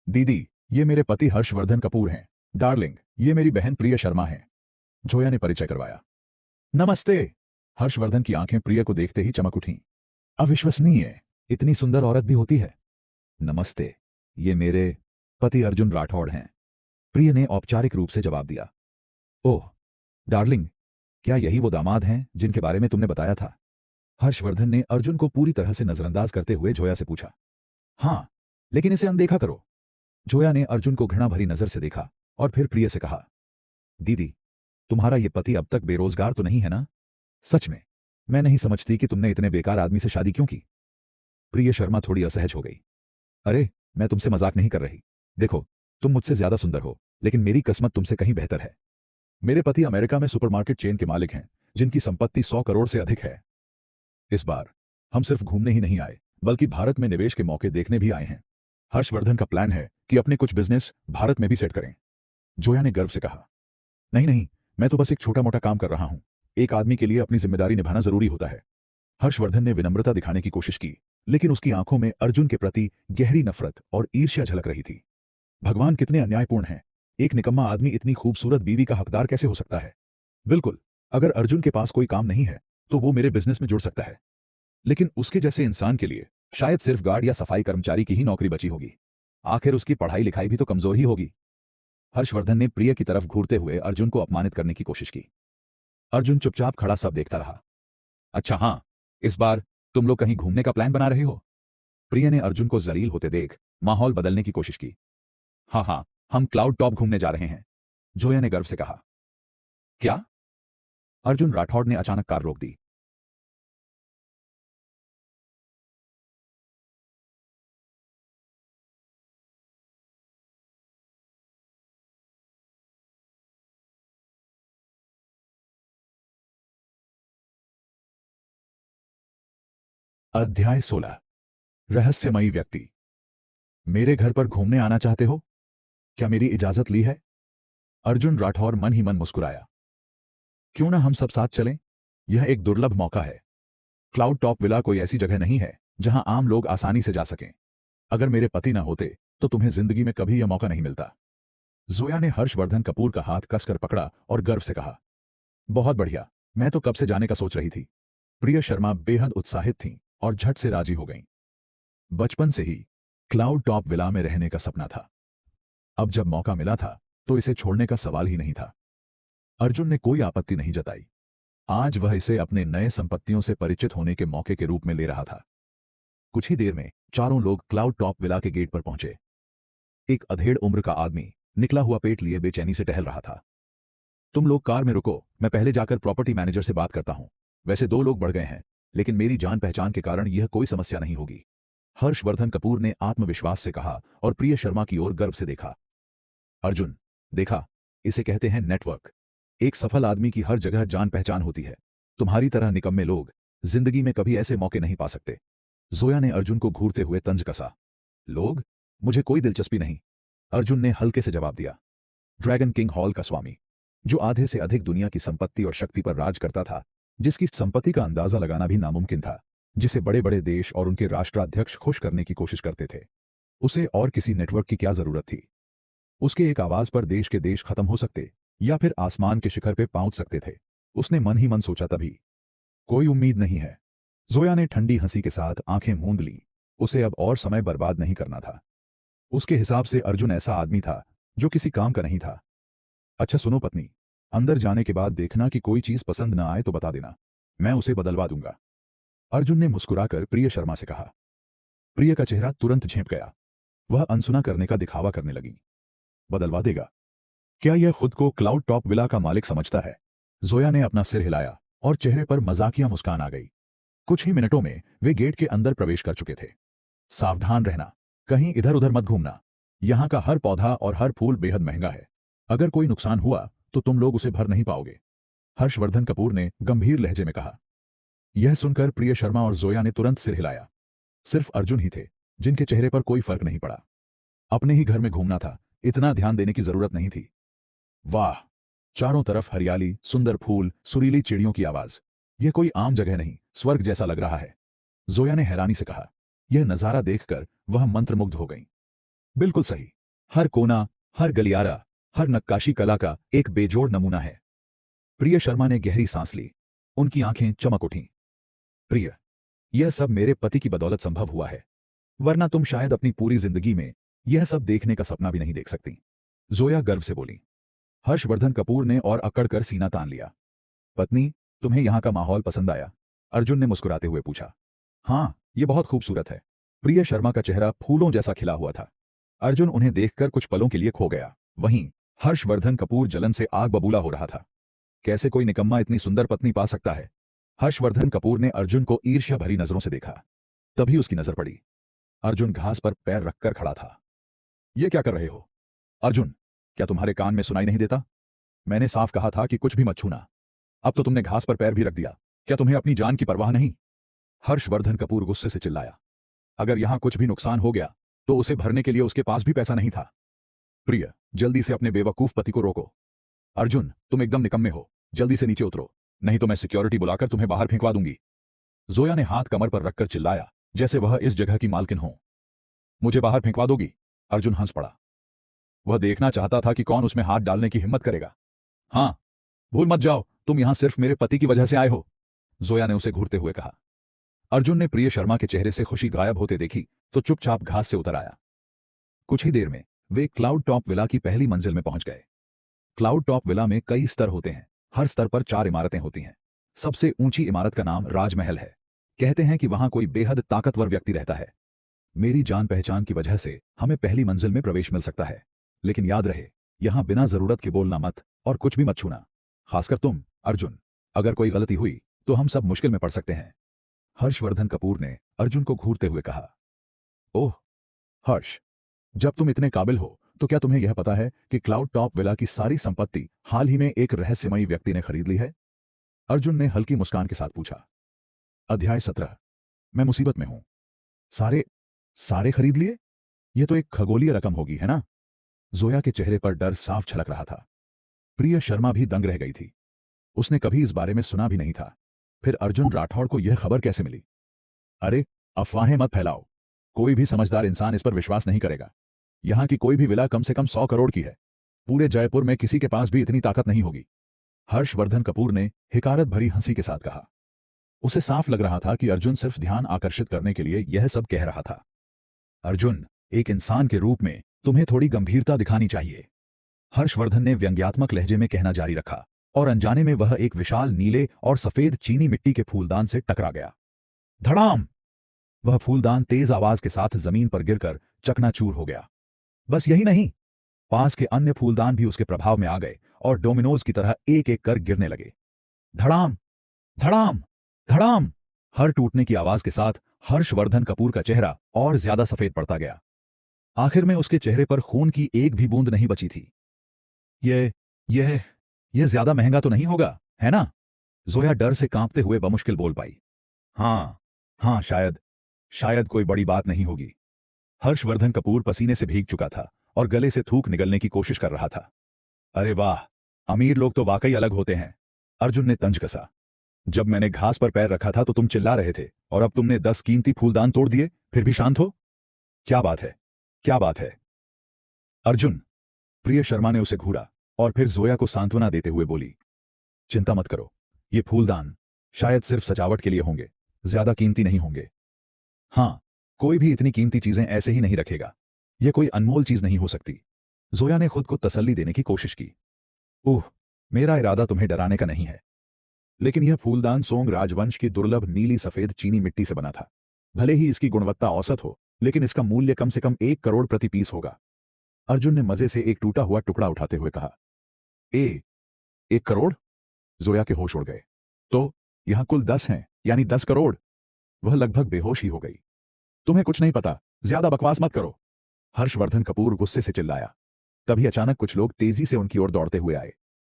दीदी, ये मेरे पति हर्षवर्धन कपूर हैं। डार्लिंग, ये मेरी बहन प्रिया शर्मा है। जोया ने परिचय करवाया। नमस्ते। हर्षवर्धन की आंखें प्रिया को देखते ही चमक उठीं। अविश्वसनीय, इतनी सुंदर औरत भी होती है। नमस्ते, ये मेरे पति अर्जुन राठौड़ हैं, प्रिया ने औपचारिक रूप से जवाब दिया। ओह डार्लिंग, क्या यही वो दामाद हैं जिनके बारे में तुमने बताया था? हर्षवर्धन ने अर्जुन को पूरी तरह से नजरअंदाज करते हुए जोया से पूछा। हां, लेकिन इसे अनदेखा करो। जोया ने अर्जुन को घृणा भरी नजर से देखा और फिर प्रिया से कहा, दीदी, तुम्हारा ये पति अब तक बेरोजगार तो नहीं है ना? सच में मैं नहीं समझती कि तुमने इतने बेकार आदमी से शादी क्यों की। प्रिया शर्मा थोड़ी असहज हो गई। अरे, मैं तुमसे मजाक नहीं कर रही। देखो, तुम मुझसे ज्यादा सुंदर हो, लेकिन मेरी किस्मत तुमसे कहीं बेहतर है। मेरे पति अमेरिका में सुपरमार्केट चेन के मालिक हैं, जिनकी संपत्ति 100 करोड़ से अधिक है। इस बार हम सिर्फ घूमने ही नहीं आए, बल्कि भारत में निवेश के मौके देखने भी आए हैं। हर्षवर्धन का प्लान है कि अपने कुछ बिजनेस भारत में भी सेट करें। जोया ने गर्व से कहा। नहीं नहीं, मैं तो बस एक छोटा मोटा काम कर रहा हूं। एक आदमी के लिए अपनी जिम्मेदारी निभाना जरूरी होता है। हर्षवर्धन ने विनम्रता दिखाने की कोशिश की, लेकिन उसकी आंखों में अर्जुन के प्रति गहरी नफरत और ईर्ष्या झलक रही थी। भगवान कितने अन्यायपूर्ण हैं। एक निकम्मा आदमी इतनी खूबसूरत बीवी का हकदार कैसे हो सकता है? बिल्कुल, अगर अर्जुन के पास कोई काम नहीं है तो वो मेरे बिजनेस में जुड़ सकता है, लेकिन उसके जैसे इंसान के लिए शायद सिर्फ गार्ड या सफाई कर्मचारी की ही नौकरी बची होगी। आखिर उसकी पढ़ाई लिखाई भी तो कमजोर ही होगी। हर्षवर्धन ने प्रिया की तरफ घूरते हुए अर्जुन को अपमानित करने की कोशिश की। अर्जुन चुपचाप खड़ा सब देखता रहा। अच्छा हाँ, इस बार तुम लोग कहीं घूमने का प्लान बना रहे हो? प्रिया ने अर्जुन को जलील होते देख माहौल बदलने की कोशिश की। हाँ हाँ, हम क्लाउड टॉप घूमने जा रहे हैं, जोया ने गर्व से कहा। क्या? अर्जुन राठौड़ ने अचानक कार रोक दी। अध्याय 16। रहस्यमयी व्यक्ति। मेरे घर पर घूमने आना चाहते हो? क्या मेरी इजाजत ली है? अर्जुन राठौर मन ही मन मुस्कुराया। क्यों ना हम सब साथ चलें? यह एक दुर्लभ मौका है। क्लाउड टॉप विला कोई ऐसी जगह नहीं है जहां आम लोग आसानी से जा सकें। अगर मेरे पति ना होते तो तुम्हें जिंदगी में कभी यह मौका नहीं मिलता। जोया ने हर्षवर्धन कपूर का हाथ कसकर पकड़ा और गर्व से कहा। बहुत बढ़िया, मैं तो कब से जाने का सोच रही थी। प्रिया शर्मा बेहद उत्साहित थीं और झट से राजी हो गईं। बचपन से ही क्लाउड टॉप विला में रहने का सपना था। अब जब मौका मिला था तो इसे छोड़ने का सवाल ही नहीं था। अर्जुन ने कोई आपत्ति नहीं जताई। आज वह इसे अपने नए संपत्तियों से परिचित होने के मौके के रूप में ले रहा था। कुछ ही देर में चारों लोग क्लाउड टॉप विला के गेट पर पहुंचे। एक अधेड़ उम्र का आदमी निकला हुआ पेट लिए बेचैनी से टहल रहा था। तुम लोग कार में रुको, मैं पहले जाकर प्रॉपर्टी मैनेजर से बात करता हूं। वैसे 2 लोग बढ़ गए हैं, लेकिन मेरी जान पहचान के कारण यह कोई समस्या नहीं होगी। हर्षवर्धन कपूर ने आत्मविश्वास से कहा और प्रिय शर्मा की ओर गर्व से देखा। अर्जुन, देखा, इसे कहते हैं नेटवर्क। एक सफल आदमी की हर जगह जान पहचान होती है। तुम्हारी तरह निकम्मे लोग जिंदगी में कभी ऐसे मौके नहीं पा सकते। जोया ने अर्जुन को घूरते हुए तंज कसा। लोग? मुझे कोई दिलचस्पी नहीं, अर्जुन ने हल्के से जवाब दिया। ड्रैगन किंग हॉल का स्वामी, जो आधे से अधिक दुनिया की संपत्ति और शक्ति पर राज करता था, जिसकी संपत्ति का अंदाजा लगाना भी नामुमकिन था, जिसे बड़े बड़े देश और उनके राष्ट्राध्यक्ष खुश करने की कोशिश करते थे, उसे और किसी नेटवर्क की क्या जरूरत थी? उसके एक आवाज पर देश के देश खत्म हो सकते या फिर आसमान के शिखर पे पहुंच सकते थे। उसने मन ही मन सोचा। तभी कोई उम्मीद नहीं है। जोया ने ठंडी हंसी के साथ आंखें मूंद ली। उसे अब और समय बर्बाद नहीं करना था। उसके हिसाब से अर्जुन ऐसा आदमी था जो किसी काम का नहीं था। अच्छा सुनो पत्नी, अंदर जाने के बाद देखना कि कोई चीज पसंद न आए तो बता देना, मैं उसे बदलवा दूंगा, अर्जुन ने मुस्कुराकर प्रिय शर्मा से कहा। प्रिय का चेहरा तुरंत झेंप गया। वह अनसुना करने का दिखावा करने लगी। बदलवा देगा? क्या यह खुद को क्लाउड टॉप विला का मालिक समझता है? जोया ने अपना सिर हिलाया और चेहरे पर मजाकिया मुस्कान आ गई। कुछ ही मिनटों में वे गेट के अंदर प्रवेश कर चुके थे। सावधान रहना, कहीं इधर उधर मत घूमना। यहां का हर पौधा और हर फूल बेहद महंगा है। अगर कोई नुकसान हुआ तो तुम लोग उसे भर नहीं पाओगे, हर्षवर्धन कपूर ने गंभीर लहजे में कहा। यह सुनकर प्रिय शर्मा और जोया ने तुरंत सिर हिलाया। सिर्फ अर्जुन ही थे जिनके चेहरे पर कोई फर्क नहीं पड़ा। अपने ही घर में घूमना था, इतना ध्यान देने की जरूरत नहीं थी। वाह, चारों तरफ हरियाली, सुंदर फूल, सुरीली चिड़ियों की आवाज। यह कोई आम जगह नहीं, स्वर्ग जैसा लग रहा है, जोया ने हैरानी से कहा। यह नजारा देखकर वह मंत्रमुग्ध हो गई। बिल्कुल सही, हर कोना, हर गलियारा, हर नक्काशी कला का एक बेजोड़ नमूना है। प्रिय शर्मा ने गहरी सांस ली। उनकी आंखें चमक उठीं। प्रिय, यह सब मेरे पति की बदौलत संभव हुआ है, वरना तुम शायद अपनी पूरी जिंदगी में यह सब देखने का सपना भी नहीं देख सकती, जोया गर्व से बोली। हर्षवर्धन कपूर ने और अकड़कर सीना तान लिया। पत्नी, तुम्हें यहां का माहौल पसंद आया? अर्जुन ने मुस्कुराते हुए पूछा। हाँ, यह बहुत खूबसूरत है। प्रिय शर्मा का चेहरा फूलों जैसा खिला हुआ था। अर्जुन उन्हें देखकर कुछ पलों के लिए खो गया। वहीं हर्षवर्धन कपूर जलन से आग बबूला हो रहा था। कैसे कोई निकम्मा इतनी सुंदर पत्नी पा सकता है? हर्षवर्धन कपूर ने अर्जुन को ईर्ष्या भरी नजरों से देखा। तभी उसकी नजर पड़ी। अर्जुन घास पर पैर रखकर खड़ा था। ये क्या कर रहे हो? अर्जुन, क्या तुम्हारे कान में सुनाई नहीं देता? मैंने साफ कहा था कि कुछ भी मत छूना। अब तो तुमने घास पर पैर भी रख दिया। क्या तुम्हें अपनी जान की परवाह नहीं? हर्षवर्धन कपूर गुस्से से चिल्लाया। अगर यहां कुछ भी नुकसान हो गया तो उसे भरने के लिए उसके पास भी पैसा नहीं था। प्रिय, जल्दी से अपने बेवकूफ पति को रोको। अर्जुन, तुम एकदम निकम्मे हो, जल्दी से नीचे उतरो, नहीं तो मैं सिक्योरिटी बुलाकर तुम्हें बाहर फेंकवा दूंगी। जोया ने हाथ कमर पर रखकर चिल्लाया, जैसे वह इस जगह की मालकिन हो। मुझे बाहर फेंकवा दोगी? अर्जुन हंस पड़ा। वह देखना चाहता था कि कौन उसमें हाथ डालने की हिम्मत करेगा। हाँ, भूल मत जाओ, तुम यहां सिर्फ मेरे पति की वजह से आए हो, जोया ने उसे घूरते हुए कहा। अर्जुन ने प्रिय शर्मा के चेहरे से खुशी गायब होते देखी तो चुपचाप घास से उतर आया। कुछ ही देर में वे क्लाउड टॉप विला की पहली मंजिल में पहुंच गए। क्लाउड टॉप विला में कई स्तर होते हैं। हर स्तर पर 4 इमारतें होती हैं। सबसे ऊंची इमारत का नाम राजमहल है। कहते हैं कि वहां कोई बेहद ताकतवर व्यक्ति रहता है। मेरी जान पहचान की वजह से हमें पहली मंजिल में प्रवेश मिल सकता है, लेकिन याद रहे, यहां बिना जरूरत के बोलना मत और कुछ भी मत छूना, खासकर तुम अर्जुन। अगर कोई गलती हुई तो हम सब मुश्किल में पड़ सकते हैं, हर्षवर्धन कपूर ने अर्जुन को घूरते हुए कहा। ओह हर्ष, जब तुम इतने काबिल हो तो क्या तुम्हें यह पता है कि क्लाउड टॉप विला की सारी संपत्ति हाल ही में एक रहस्यमयी व्यक्ति ने खरीद ली है? अर्जुन ने हल्की मुस्कान के साथ पूछा। अध्याय 17, मैं मुसीबत में हूं। सारे सारे खरीद लिए? यह तो एक खगोलीय रकम होगी, है ना? जोया के चेहरे पर डर साफ झलक रहा था। प्रिय शर्मा भी दंग रह गई थी। उसने कभी इस बारे में सुना भी नहीं था। फिर अर्जुन राठौड़ को यह खबर कैसे मिली? अरे, अफवाहें मत फैलाओ, कोई भी समझदार इंसान इस पर विश्वास नहीं करेगा। यहां की कोई भी विला कम से कम 100 करोड़ की है। पूरे जयपुर में किसी के पास भी इतनी ताकत नहीं होगी, हर्षवर्धन कपूर ने हिकारत भरी हंसी के साथ कहा। उसे साफ लग रहा था कि अर्जुन सिर्फ ध्यान आकर्षित करने के लिए यह सब कह रहा था। अर्जुन, एक इंसान के रूप में तुम्हें थोड़ी गंभीरता दिखानी चाहिए, हर्षवर्धन ने व्यंग्यात्मक लहजे में कहना जारी रखा, और अनजाने में वह एक विशाल नीले और सफेद चीनी मिट्टी के फूलदान से टकरा गया। धड़ाम! वह फूलदान तेज आवाज के साथ जमीन पर गिरकर चकनाचूर हो गया। बस यही नहीं, पास के अन्य फूलदान भी उसके प्रभाव में आ गए और डोमिनोज की तरह एक एक कर गिरने लगे। धड़ाम, धड़ाम, धड़ाम! हर टूटने की आवाज के साथ हर्षवर्धन कपूर का चेहरा और ज्यादा सफेद पड़ता गया। आखिर में उसके चेहरे पर खून की एक भी बूंद नहीं बची थी। यह ज्यादा महंगा तो नहीं होगा, है ना? जोया डर से कांपते हुए बमुश्किल बोल पाई। हाँ, शायद कोई बड़ी बात नहीं होगी। हर्षवर्धन कपूर पसीने से भीग चुका था और गले से थूक निगलने की कोशिश कर रहा था। अरे वाह, अमीर लोग तो वाकई अलग होते हैं, अर्जुन ने तंज कसा। जब मैंने घास पर पैर रखा था तो तुम चिल्ला रहे थे, और अब तुमने 10 कीमती फूलदान तोड़ दिए, फिर भी शांत हो? क्या बात है? अर्जुन, प्रिय शर्मा ने उसे घूरा और फिर जोया को सांत्वना देते हुए बोली, चिंता मत करो, ये फूलदान शायद सिर्फ सजावट के लिए होंगे, ज्यादा कीमती नहीं होंगे। हाँ, कोई भी इतनी कीमती चीजें ऐसे ही नहीं रखेगा, यह कोई अनमोल चीज नहीं हो सकती। जोया ने खुद को तसल्ली देने की कोशिश की। ओह, मेरा इरादा तुम्हें डराने का नहीं है, लेकिन यह फूलदान सोंग राजवंश की दुर्लभ नीली सफेद चीनी मिट्टी से बना था। भले ही इसकी गुणवत्ता औसत हो, लेकिन इसका मूल्य कम से कम 1 करोड़ प्रति पीस होगा। अर्जुन ने मजे से एक टूटा हुआ टुकड़ा उठाते हुए कहा। 1 करोड़? जोया के होश उड़ गए। तो यहां कुल 10 हैं, यानी 10 करोड़। वह लगभग बेहोश ही हो गई। तुम्हें कुछ नहीं पता, ज्यादा बकवास मत करो, हर्षवर्धन कपूर गुस्से से चिल्लाया। तभी अचानक कुछ लोग तेजी से उनकी ओर दौड़ते हुए आए।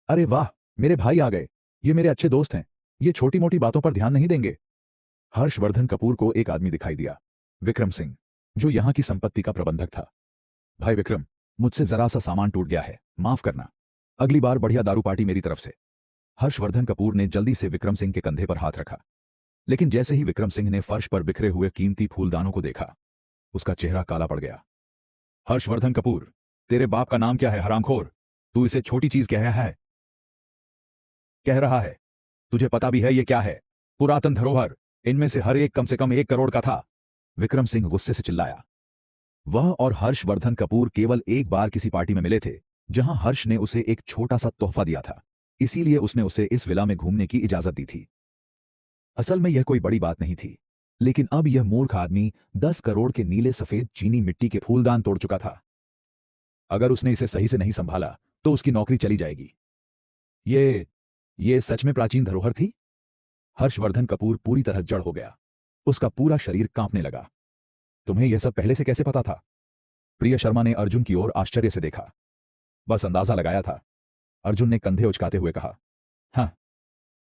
अरे वाह, मेरे भाई आ गए, ये मेरे अच्छे दोस्त हैं, ये छोटी मोटी बातों पर ध्यान नहीं देंगे। हर्षवर्धन कपूर को एक आदमी दिखाई दिया, विक्रम सिंह, जो यहां की संपत्ति का प्रबंधक था। भाई विक्रम, मुझसे जरा सा सामान टूट गया है, माफ करना, अगली बार बढ़िया दारू पार्टी मेरी तरफ से। हर्षवर्धन कपूर ने जल्दी से विक्रम सिंह के कंधे पर हाथ रखा, लेकिन जैसे ही विक्रम सिंह ने फर्श पर बिखरे हुए कीमती फूलदानों को देखा, उसका चेहरा काला पड़ गया। हर्षवर्धन कपूर, तेरे बाप का नाम क्या है हरामखोर? तू इसे छोटी चीज कह रहा है? तुझे पता भी है ये क्या है? पुरातन धरोहर, इनमें से हर एक कम से कम 1 करोड़ का था, विक्रम सिंह गुस्से से चिल्लाया। वह और हर्षवर्धन कपूर केवल एक बार किसी पार्टी में मिले थे, जहां हर्ष ने उसे एक छोटा सा तोहफा दिया था, इसीलिए उसने उसे इस विला में घूमने की इजाजत दी थी। असल में यह कोई बड़ी बात नहीं थी, लेकिन अब यह मूर्ख आदमी 10 करोड़ के नीले सफेद चीनी मिट्टी के फूलदान तोड़ चुका था। अगर उसने इसे सही से नहीं संभाला तो उसकी नौकरी चली जाएगी। ये सच में प्राचीन धरोहर थी? हर्षवर्धन कपूर पूरी तरह जड़ हो गया, उसका पूरा शरीर कांपने लगा। तुम्हें यह सब पहले से कैसे पता था? प्रिय शर्मा ने अर्जुन की ओर आश्चर्य से देखा। बस अंदाजा लगाया था, अर्जुन ने कंधे उचकाते हुए कहा। हाँ,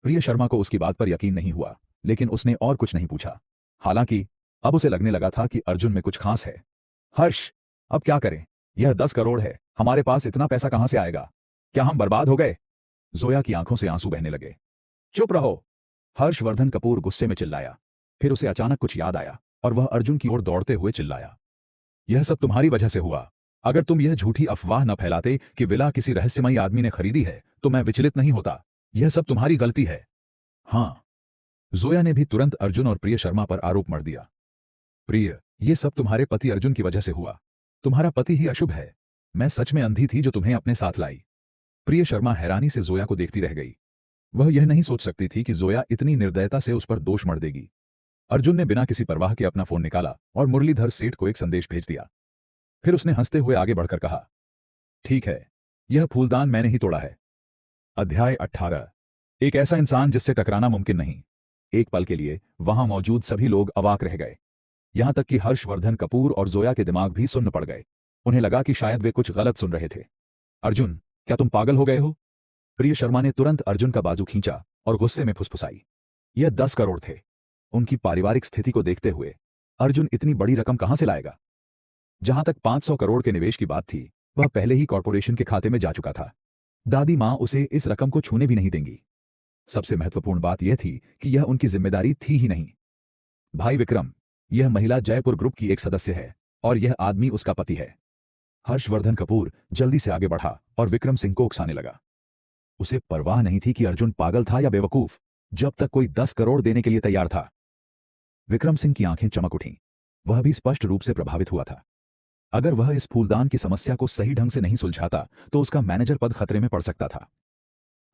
प्रिय शर्मा को उसकी बात पर यकीन नहीं हुआ, लेकिन उसने और कुछ नहीं पूछा। हालांकि अब उसे लगने लगा था कि अर्जुन में कुछ खास है। हर्ष, अब क्या करें? यह 10 करोड़ है, हमारे पास इतना पैसा कहां से आएगा? क्या हम बर्बाद हो गए? जोया की आंखों से आंसू बहने लगे। चुप रहो, हर्षवर्धन कपूर गुस्से में चिल्लाया। फिर उसे अचानक कुछ याद आया और वह अर्जुन की ओर दौड़ते हुए चिल्लाया। यह सब तुम्हारी वजह से हुआ। अगर तुम यह झूठी अफवाह न फैलाते कि विला किसी रहस्यमयी आदमी ने खरीदी है तो मैं विचलित नहीं होता। यह सब तुम्हारी गलती है। हाँ, जोया ने भी तुरंत अर्जुन और प्रिय शर्मा पर आरोप मढ़ दिया। प्रिय, यह सब तुम्हारे पति अर्जुन की वजह से हुआ। तुम्हारा पति ही अशुभ है। मैं सच में अंधी थी जो तुम्हें अपने साथ लाई। प्रिय शर्मा हैरानी से जोया को देखती रह गई। वह यह नहीं सोच सकती थी कि जोया इतनी निर्दयता से उस पर दोष मढ़ देगी। अर्जुन ने बिना किसी परवाह के अपना फोन निकाला और मुरलीधर सेठ को एक संदेश भेज दिया। फिर उसने हंसते हुए आगे बढ़कर कहा, ठीक है, यह फूलदान मैंने ही तोड़ा है। अध्याय 18। एक ऐसा इंसान जिससे टकराना मुमकिन नहीं। एक पल के लिए वहां मौजूद सभी लोग अवाक रह गए, यहां तक कि हर्षवर्धन कपूर और जोया के दिमाग भी सुन्न पड़ गए। उन्हें लगा कि शायद वे कुछ गलत सुन रहे थे। अर्जुन, क्या तुम पागल हो गए हो? प्रिय शर्मा ने तुरंत अर्जुन का बाजू खींचा और गुस्से में फुसफुसाई। यह 10 करोड़ थे। उनकी पारिवारिक स्थिति को देखते हुए अर्जुन इतनी बड़ी रकम कहां से लाएगा? जहां तक 500 करोड़ के निवेश की बात थी, वह पहले ही कॉर्पोरेशन के खाते में जा चुका था। दादी मां उसे इस रकम को छूने भी नहीं देंगी। सबसे महत्वपूर्ण बात यह थी कि यह उनकी जिम्मेदारी थी ही नहीं। भाई विक्रम, यह महिला जयपुर ग्रुप की एक सदस्य है और यह आदमी उसका पति है। हर्षवर्धन कपूर जल्दी से आगे बढ़ा और विक्रम सिंह को उकसाने लगा। उसे परवाह नहीं थी कि अर्जुन पागल था या बेवकूफ। जब तक कोई 10 करोड़ देने के लिए तैयार था। विक्रम सिंह की आंखें चमक उठीं। वह भी स्पष्ट रूप से प्रभावित हुआ था। अगर वह इस फूलदान की समस्या को सही ढंग से नहीं सुलझाता तो उसका मैनेजर पद खतरे में पड़ सकता था।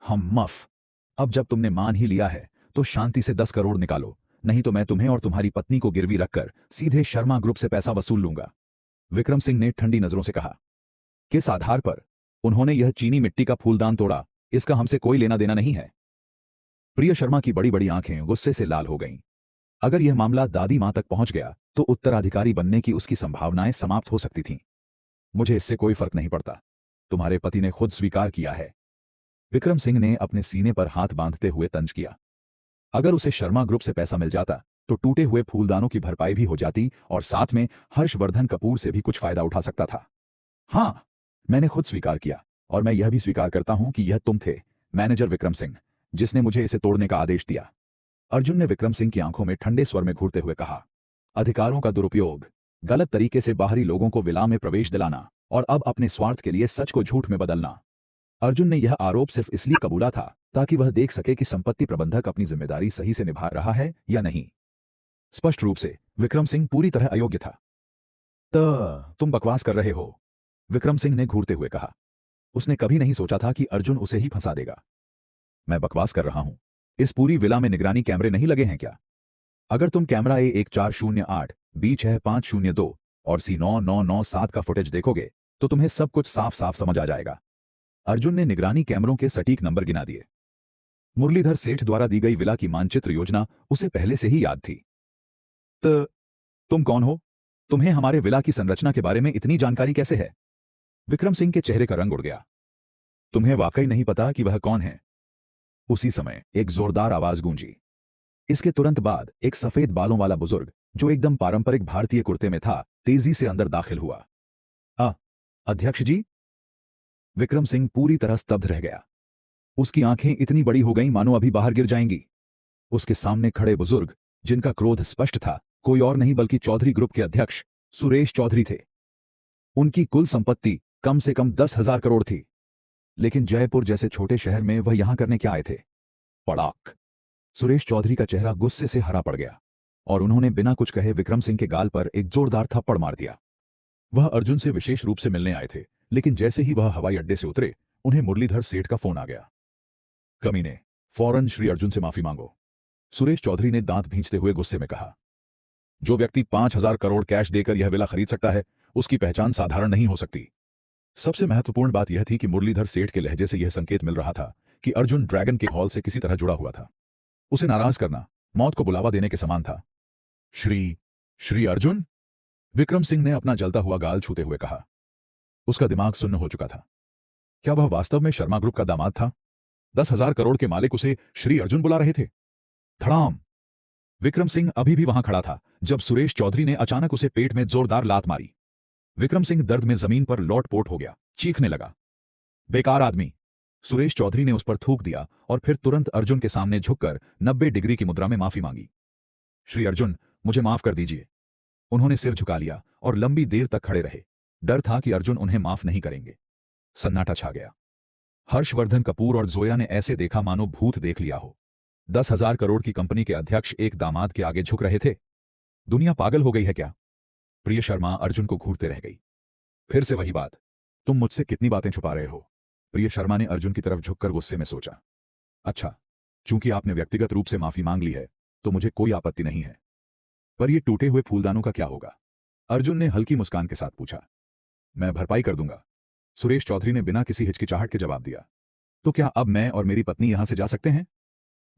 हम मफ, अब जब तुमने मान ही लिया है तो शांति से 10 करोड़ निकालो, नहीं तो मैं तुम्हें और तुम्हारी पत्नी को गिरवी रखकर सीधे शर्मा ग्रुप से पैसा वसूल लूंगा। विक्रम सिंह ने ठंडी नजरों से कहा। किस आधार पर उन्होंने यह चीनी मिट्टी का फूलदान तोड़ा, इसका हमसे कोई लेना देना नहीं है। प्रिय शर्मा की बड़ी बड़ी आंखें गुस्से से लाल हो गईं। अगर यह मामला दादी मां तक पहुंच गया तो उत्तराधिकारी बनने की उसकी संभावनाएं समाप्त हो सकती थीं। मुझे इससे कोई फर्क नहीं पड़ता, तुम्हारे पति ने खुद स्वीकार किया है। विक्रम सिंह ने अपने सीने पर हाथ बांधते हुए तंज किया। अगर उसे शर्मा ग्रुप से पैसा मिल जाता तो टूटे हुए फूलदानों की भरपाई भी हो जाती और साथ में हर्षवर्धन कपूर से भी कुछ फायदा उठा सकता था। हां, मैंने खुद स्वीकार किया और मैं यह भी स्वीकार करता हूं कि यह तुम थे, मैनेजर विक्रम सिंह, जिसने मुझे इसे तोड़ने का आदेश दिया। अर्जुन ने विक्रम सिंह की आंखों में ठंडे स्वर में घूरते हुए कहा। अधिकारों का दुरुपयोग, गलत तरीके से बाहरी लोगों को विला में प्रवेश दिलाना और अब अपने स्वार्थ के लिए सच को झूठ में बदलना। अर्जुन ने यह आरोप सिर्फ इसलिए कबूला था ताकि वह देख सके कि संपत्ति प्रबंधक अपनी जिम्मेदारी सही से निभा रहा है या नहीं। स्पष्ट रूप से विक्रम सिंह पूरी तरह अयोग्य था। तुम बकवास कर रहे हो, विक्रम सिंह ने घूरते हुए कहा। उसने कभी नहीं सोचा था कि अर्जुन उसे ही फंसा देगा। मैं बकवास कर रहा हूं? इस पूरी विला में निगरानी कैमरे नहीं लगे हैं क्या? अगर तुम कैमरा A1408, B6502 और C9997 का फुटेज देखोगे तो तुम्हें सब कुछ साफ साफ समझ आ जाएगा। अर्जुन ने निगरानी कैमरों के सटीक नंबर गिना दिए। मुरलीधर सेठ द्वारा दी गई विला की मानचित्र योजना उसे पहले से ही याद थी। तुम कौन हो? तुम्हें हमारे विला की संरचना के बारे में इतनी जानकारी कैसे है? विक्रम सिंह के चेहरे का रंग उड़ गया। तुम्हें वाकई नहीं पता कि वह कौन है? उसी समय एक जोरदार आवाज गूंजी। इसके तुरंत बाद एक सफेद बालों वाला बुजुर्ग जो एकदम पारंपरिक भारतीय कुर्ते में था तेजी से अंदर दाखिल हुआ। अध्यक्ष जी? विक्रम सिंह पूरी तरह स्तब्ध रह गया। उसकी आंखें इतनी बड़ी हो गईं मानो अभी बाहर गिर जाएंगी। उसके सामने खड़े बुजुर्ग, जिनका क्रोध स्पष्ट था, कोई और नहीं बल्कि चौधरी ग्रुप के अध्यक्ष सुरेश चौधरी थे। उनकी कुल संपत्ति कम से कम 10,000 करोड़ थी, लेकिन जयपुर जैसे छोटे शहर में वह यहां करने क्या आए थे? पड़ाक! सुरेश चौधरी का चेहरा गुस्से से हरा पड़ गया और उन्होंने बिना कुछ कहे विक्रम सिंह के गाल पर एक जोरदार थप्पड़ मार दिया। वह अर्जुन से विशेष रूप से मिलने आए थे, लेकिन जैसे ही वह हवाई अड्डे से उतरे उन्हें मुरलीधर सेठ का फोन आ गया। कमीने, फौरन श्री अर्जुन से माफी मांगो, सुरेश चौधरी ने दांत भींचते हुए गुस्से में कहा। जो व्यक्ति 5,000 करोड़ कैश देकर यह विला खरीद सकता है उसकी पहचान साधारण नहीं हो सकती। सबसे महत्वपूर्ण बात यह थी कि मुरलीधर सेठ के लहजे से यह संकेत मिल रहा था कि अर्जुन ड्रैगन के हॉल से किसी तरह जुड़ा हुआ था। उसे नाराज करना मौत को बुलावा देने के समान था। श्री अर्जुन? विक्रम सिंह ने अपना जलता हुआ गाल छूते हुए कहा। उसका दिमाग सुन्न हो चुका था। क्या वह वास्तव में शर्मा ग्रुप का दामाद था? 10,000 करोड़ के मालिक उसे श्री अर्जुन बुला रहे थे। धड़ाम! विक्रम सिंह अभी भी वहां खड़ा था जब सुरेश चौधरी ने अचानक उसे पेट में जोरदार लात मारी। विक्रम सिंह दर्द में जमीन पर लोटपोट हो गया, चीखने लगा। बेकार आदमी! सुरेश चौधरी ने उस पर थूक दिया और फिर तुरंत अर्जुन के सामने झुककर 90 डिग्री की मुद्रा में माफी मांगी। श्री अर्जुन, मुझे माफ कर दीजिए। उन्होंने सिर झुका लिया और लंबी देर तक खड़े रहे। डर था कि अर्जुन उन्हें माफ नहीं करेंगे। सन्नाटा छा गया। हर्षवर्धन कपूर और जोया ने ऐसे देखा मानो भूत देख लिया हो। 10,000 करोड़ की कंपनी के अध्यक्ष एक दामाद के आगे झुक रहे थे। दुनिया पागल हो गई है क्या? प्रिय शर्मा अर्जुन को घूरते रह गई। फिर से वही बात, तुम मुझसे कितनी बातें छुपा रहे हो? प्रिय शर्मा ने अर्जुन की तरफ झुककर गुस्से में सोचा। अच्छा, चूंकि आपने व्यक्तिगत रूप से माफी मांग ली है तो मुझे कोई आपत्ति नहीं है, पर ये टूटे हुए फूलदानों का क्या होगा? अर्जुन ने हल्की मुस्कान के साथ पूछा। मैं भरपाई कर दूंगा, सुरेश चौधरी ने बिना किसी हिचकिचाहट के जवाब दिया। तो क्या अब मैं और मेरी पत्नी यहां से जा सकते हैं?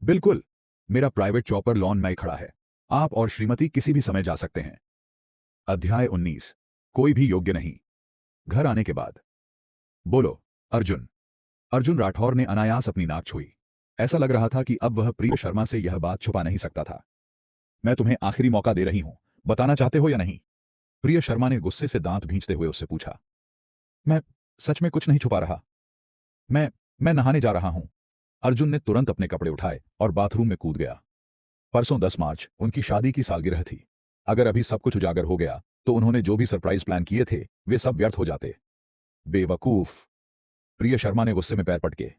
बिल्कुल, मेरा प्राइवेट चॉपर लॉन में खड़ा है। आप और श्रीमती किसी भी समय जा सकते हैं। अध्याय 19, कोई भी योग्य नहीं। घर आने के बाद। बोलो अर्जुन। अर्जुन राठौर ने अनायास अपनी नाक छुई। ऐसा लग रहा था कि अब वह प्रिय शर्मा से यह बात छुपा नहीं सकता था। मैं तुम्हें आखिरी मौका दे रही हूं, बताना चाहते हो या नहीं? प्रिय शर्मा ने गुस्से से दांत भींचते हुए उससे पूछा। मैं सच में कुछ नहीं छुपा रहा। मैं नहाने जा रहा हूं। अर्जुन ने तुरंत अपने कपड़े उठाए और बाथरूम में कूद गया। परसों 10 मार्च उनकी शादी की सालगिरह थी। अगर अभी सब कुछ उजागर हो गया तो उन्होंने जो भी सरप्राइज प्लान किए थे वे सब व्यर्थ हो जाते। बेवकूफ! प्रिय शर्मा ने गुस्से में पैर पटके।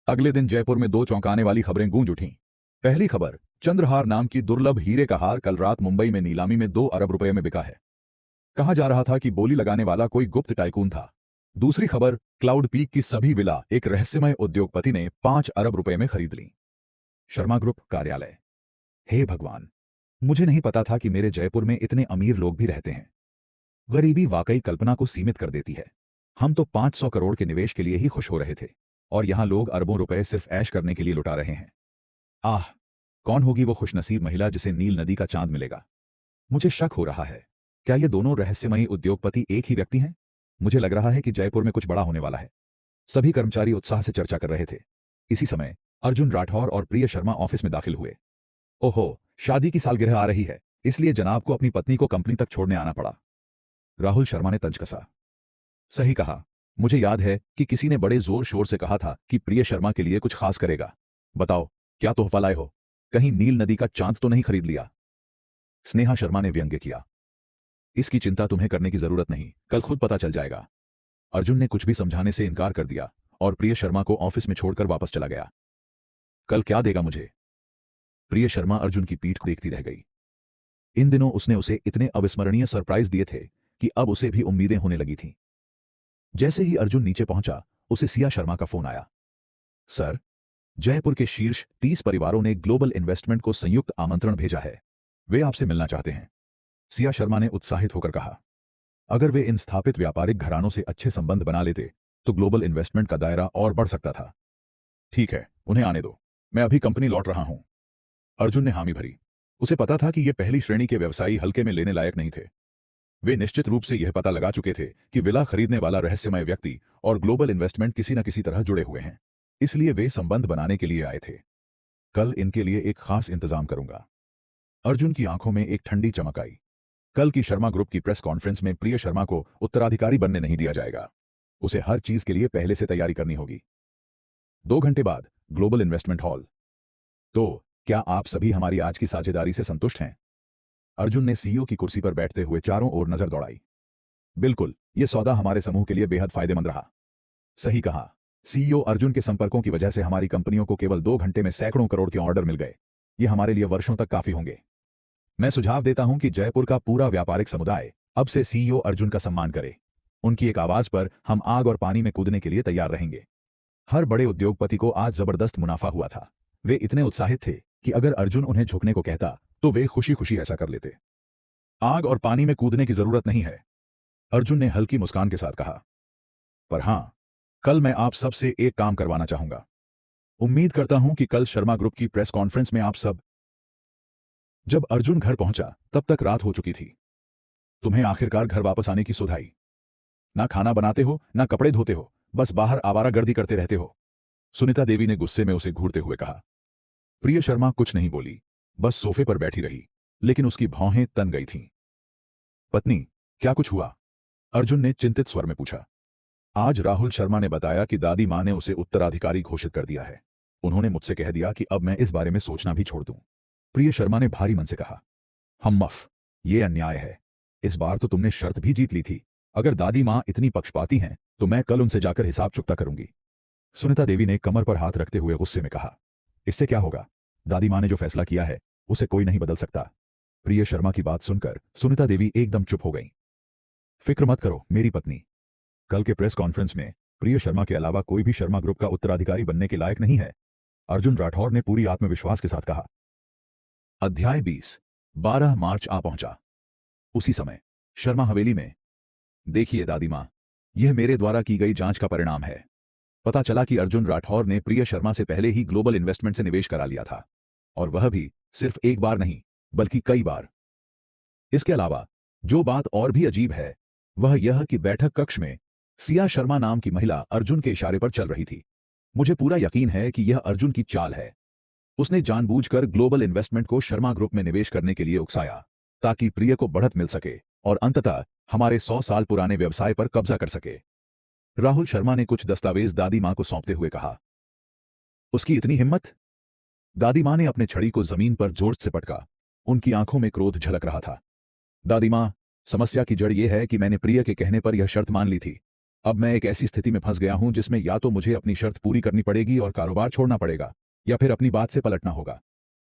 अगले दिन जयपुर में 2 चौंकाने वाली खबरें गूंज उठीं। पहली खबर, चंद्रहार नाम की दुर्लभ हीरे का हार कल रात मुंबई में नीलामी में 2 अरब रुपए में बिका है। कहा जा रहा था कि बोली लगाने वाला कोई गुप्त टाइकून था। दूसरी खबर, क्लाउड पीक की सभी विला एक रहस्यमय उद्योगपति ने 5 अरब रुपए में खरीद ली। शर्मा ग्रुप कार्यालय। हे भगवान, मुझे नहीं पता था कि मेरे जयपुर में इतने अमीर लोग भी रहते हैं। गरीबी वाकई कल्पना को सीमित कर देती है। हम तो 500 करोड़ के निवेश के लिए ही खुश हो रहे थे और यहां लोग अरबों रुपए सिर्फ ऐश करने के लिए लुटा रहे हैं। आह, कौन होगी वो खुशनसीब महिला जिसे नील नदी का चांद मिलेगा। मुझे शक हो रहा है, क्या ये दोनों रहस्यमयी उद्योगपति एक ही व्यक्ति हैं? मुझे लग रहा है कि जयपुर में कुछ बड़ा होने वाला है। सभी कर्मचारी उत्साह से चर्चा कर रहे थे। इसी समय अर्जुन राठौर और प्रिय शर्मा ऑफिस में दाखिल हुए। ओहो, शादी की सालगिरह आ रही है, इसलिए जनाब को अपनी पत्नी को कंपनी तक छोड़ने आना पड़ा। राहुल शर्मा ने तंज कसा। सही कहा, मुझे याद है कि किसी ने बड़े जोर शोर से कहा था कि प्रिय शर्मा के लिए कुछ खास करेगा। बताओ, क्या तोहफा लाए हो? कहीं नील नदी का चांद तो नहीं खरीद लिया? स्नेहा शर्मा ने व्यंग्य किया। इसकी चिंता तुम्हें करने की जरूरत नहीं, कल खुद पता चल जाएगा। अर्जुन ने कुछ भी समझाने से इनकार कर दिया और प्रिय शर्मा को ऑफिस में छोड़कर वापस चला गया। कल क्या देगा मुझे? प्रिय शर्मा अर्जुन की पीठ देखती रह गई। इन दिनों उसने उसे इतने अविस्मरणीय सरप्राइज दिए थे कि अब उसे भी उम्मीदें होने लगी थीं। जैसे ही अर्जुन नीचे पहुंचा, उसे सिया शर्मा का फोन आया। सर, जयपुर के शीर्ष 30 परिवारों ने ग्लोबल इन्वेस्टमेंट को संयुक्त आमंत्रण भेजा है। वे आपसे मिलना चाहते हैं। सिया शर्मा ने उत्साहित होकर कहा। अगर वे इन स्थापित व्यापारिक घरानों से अच्छे संबंध बना लेते तो ग्लोबल इन्वेस्टमेंट का दायरा और बढ़ सकता था। ठीक है, उन्हें आने दो, मैं अभी कंपनी लौट रहा हूं। अर्जुन ने हामी भरी। उसे पता था कि ये पहली श्रेणी के व्यवसायी हल्के में लेने लायक नहीं थे। वे निश्चित रूप से यह पता लगा चुके थे कि विला खरीदने वाला रहस्यमय व्यक्ति और ग्लोबल इन्वेस्टमेंट किसी न किसी तरह जुड़े हुए हैं, इसलिए वे संबंध बनाने के लिए आए थे। कल इनके लिए एक खास इंतजाम करूंगा। अर्जुन की आंखों में एक ठंडी चमक आई। कल की शर्मा ग्रुप की प्रेस कॉन्फ्रेंस में प्रिय शर्मा को उत्तराधिकारी बनने नहीं दिया जाएगा। उसे हर चीज के लिए पहले से तैयारी करनी होगी। 2 घंटे बाद ग्लोबल इन्वेस्टमेंट हॉल। तो क्या आप सभी हमारी आज की साझेदारी से संतुष्ट हैं? अर्जुन ने सीईओ की कुर्सी पर बैठते हुए चारों ओर नजर दौड़ाई। बिल्कुल, यह सौदा हमारे समूह के लिए बेहद फायदेमंद रहा। सही कहा, सीईओ, अर्जुन के संपर्कों की वजह से हमारी कंपनियों को केवल 2 घंटे में सैकड़ों करोड़ के ऑर्डर मिल गए। ये हमारे लिए वर्षों तक काफी होंगे। मैं सुझाव देता हूं कि जयपुर का पूरा व्यापारिक समुदाय अब से सीईओ अर्जुन का सम्मान करे। उनकी एक आवाज पर हम आग और पानी में कूदने के लिए तैयार रहेंगे। हर बड़े उद्योगपति को आज जबरदस्त मुनाफा हुआ था। वे इतने उत्साहित थे कि अगर अर्जुन उन्हें झुकने को कहता तो वे खुशी खुशी ऐसा कर लेते। आग और पानी में कूदने की जरूरत नहीं है, अर्जुन ने हल्की मुस्कान के साथ कहा। पर हां, कल मैं आप सब से एक काम करवाना चाहूंगा। उम्मीद करता हूं कि कल शर्मा ग्रुप की प्रेस कॉन्फ्रेंस में आप सब। जब अर्जुन घर पहुंचा तब तक रात हो चुकी थी। तुम्हें आखिरकार घर वापस आने की सुधाई। ना खाना बनाते हो, ना कपड़े धोते हो, बस बाहर आवारागर्दी करते रहते हो, सुनीता देवी ने गुस्से में उसे घूरते हुए कहा। प्रिय शर्मा कुछ नहीं बोली, बस सोफे पर बैठी रही, लेकिन उसकी भौहें तन गई थीं। पत्नी, क्या कुछ हुआ? अर्जुन ने चिंतित स्वर में पूछा। आज राहुल शर्मा ने बताया कि दादी मां ने उसे उत्तराधिकारी घोषित कर दिया है। उन्होंने मुझसे कह दिया कि अब मैं इस बारे में सोचना भी छोड़ दूं। प्रिय शर्मा ने भारी मन से कहा। मफ, ये अन्याय है। इस बार तो तुमने शर्त भी जीत ली थी। अगर दादी मां इतनी पक्षपाती हैं तो मैं कल उनसे जाकर हिसाब चुकता करूंगी। सुनीता देवी ने कमर पर हाथ रखते हुए गुस्से में कहा। इससे क्या होगा? दादी मां ने जो फैसला किया है उसे कोई नहीं बदल सकता। प्रिय शर्मा की बात सुनकर सुनीता देवी एकदम चुप हो गईं। फिक्र मत करो मेरी पत्नी, कल के प्रेस कॉन्फ्रेंस में प्रिय शर्मा के अलावा कोई भी शर्मा ग्रुप का उत्तराधिकारी बनने के लायक नहीं है, अर्जुन राठौर ने पूरी आत्मविश्वास के साथ कहा। अध्याय 20। 12 मार्च आ पहुंचा। उसी समय शर्मा हवेली में। देखिए दादी मां, यह मेरे द्वारा की गई जांच का परिणाम है। पता चला कि अर्जुन राठौर ने प्रिय शर्मा से पहले ही ग्लोबल इन्वेस्टमेंट से निवेश करा लिया था, और वह भी सिर्फ एक बार नहीं बल्कि कई बार। इसके अलावा जो बात और भी अजीब है वह यह कि बैठक कक्ष में सिया शर्मा नाम की महिला अर्जुन के इशारे पर चल रही थी। मुझे पूरा यकीन है कि यह अर्जुन की चाल है। उसने जानबूझकर ग्लोबल इन्वेस्टमेंट को शर्मा ग्रुप में निवेश करने के लिए उकसाया ताकि प्रिय को बढ़त मिल सके और अंततः हमारे 100 साल पुराने व्यवसाय पर कब्जा कर सके। राहुल शर्मा ने कुछ दस्तावेज दादी मां को सौंपते हुए कहा। उसकी इतनी हिम्मत? दादी मां ने अपने छड़ी को जमीन पर जोर से पटका। उनकी आंखों में क्रोध झलक रहा था। दादी मां, समस्या की जड़ यह है कि मैंने प्रिय के कहने पर यह शर्त मान ली थी। अब मैं एक ऐसी स्थिति में फंस गया हूं जिसमें या तो मुझे अपनी शर्त पूरी करनी पड़ेगी और कारोबार छोड़ना पड़ेगा, या फिर अपनी बात से पलटना होगा।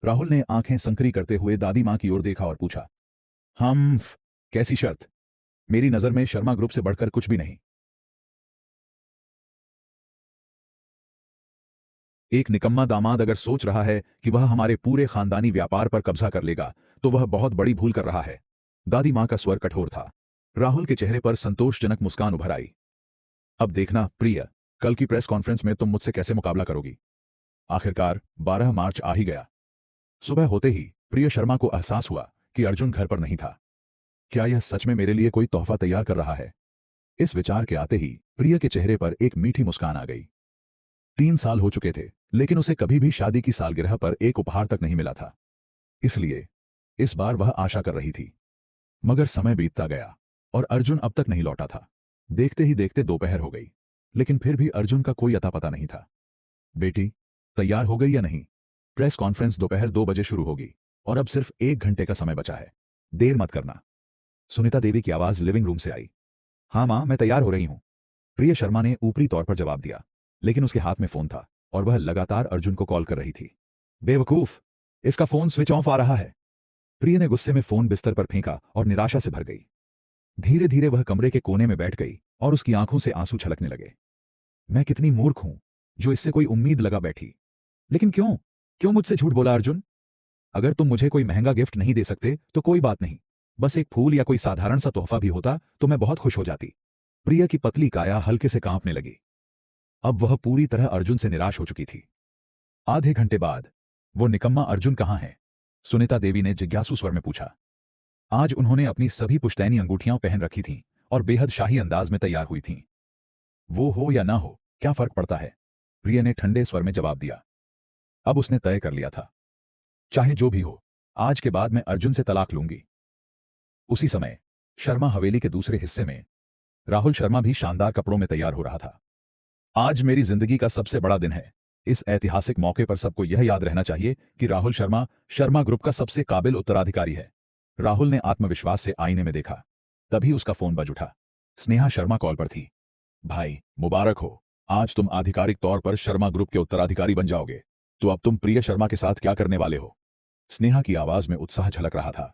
राहुल ने आंखें संकरी करते हुए दादी मां की ओर देखा और पूछा, कैसी शर्त? मेरी नजर में शर्मा ग्रुप से बढ़कर कुछ भी नहीं। एक निकम्मा दामाद अगर सोच रहा है कि वह हमारे पूरे खानदानी व्यापार पर कब्जा कर लेगा तो वह बहुत बड़ी भूल कर रहा है। दादी मां का स्वर कठोर था। राहुल के चेहरे पर संतोषजनक मुस्कान उभर आई। अब देखना प्रिय, कल की प्रेस कॉन्फ्रेंस में तुम मुझसे कैसे मुकाबला करोगी। आखिरकार 12 मार्च आ ही गया। सुबह होते ही प्रिय शर्मा को एहसास हुआ कि अर्जुन घर पर नहीं था। क्या यह सच में मेरे लिए कोई तोहफा तैयार कर रहा है? इस विचार के आते ही प्रिय के चेहरे पर एक मीठी मुस्कान आ गई। 3 साल हो चुके थे, लेकिन उसे कभी भी शादी की सालगिरह पर एक उपहार तक नहीं मिला था। इसलिए इस बार वह आशा कर रही थी। मगर समय बीतता गया और अर्जुन अब तक नहीं लौटा था। देखते ही देखते दोपहर हो गई, लेकिन फिर भी अर्जुन का कोई अता पता नहीं था। बेटी, तैयार हो गई या नहीं? प्रेस कॉन्फ्रेंस दोपहर 2 बजे शुरू होगी और अब सिर्फ 1 घंटे का समय बचा है। देर मत करना। सुनीता देवी की आवाज लिविंग रूम से आई। हाँ मां, मैं तैयार हो रही हूं, प्रिय शर्मा ने ऊपरी तौर पर जवाब दिया, लेकिन उसके हाथ में फोन था और वह लगातार अर्जुन को कॉल कर रही थी। बेवकूफ, इसका फोन स्विच ऑफ आ रहा है। प्रिय ने गुस्से में फोन बिस्तर पर फेंका और निराशा से भर गई। धीरे धीरे वह कमरे के कोने में बैठ गई और उसकी आंखों से आंसू छलकने लगे। मैं कितनी मूर्ख हूं जो इससे कोई उम्मीद लगा बैठी। लेकिन क्यों क्यों मुझसे झूठ बोला अर्जुन? अगर तुम मुझे कोई महंगा गिफ्ट नहीं दे सकते तो कोई बात नहीं, बस एक फूल या कोई साधारण सा तोहफा भी होता तो मैं बहुत खुश हो जाती। प्रिया की पतली काया हल्के से कांपने लगी। अब वह पूरी तरह अर्जुन से निराश हो चुकी थी। आधे घंटे बाद, वो निकम्मा अर्जुन कहां है? सुनीता देवी ने जिज्ञासु स्वर में पूछा। आज उन्होंने अपनी सभी पुश्तैनी अंगूठियां पहन रखी थीं और बेहद शाही अंदाज में तैयार हुई थीं। वो हो या ना हो, क्या फर्क पड़ता है? प्रिया ने ठंडे स्वर में जवाब दिया। अब उसने तय कर लिया था, चाहे जो भी हो, आज के बाद मैं अर्जुन से तलाक लूंगी। उसी समय शर्मा हवेली के दूसरे हिस्से में राहुल शर्मा भी शानदार कपड़ों में तैयार हो रहा था। आज मेरी जिंदगी का सबसे बड़ा दिन है। इस ऐतिहासिक मौके पर सबको यह याद रहना चाहिए कि राहुल शर्मा शर्मा ग्रुप का सबसे काबिल उत्तराधिकारी है। राहुल ने आत्मविश्वास से आईने में देखा। तभी उसका फोन बज उठा। स्नेहा शर्मा कॉल पर थी। भाई, मुबारक हो, आज तुम आधिकारिक तौर पर शर्मा ग्रुप के उत्तराधिकारी बन जाओगे। तो अब तुम प्रिय शर्मा के साथ क्या करने वाले हो? स्नेहा की आवाज में उत्साह झलक रहा था।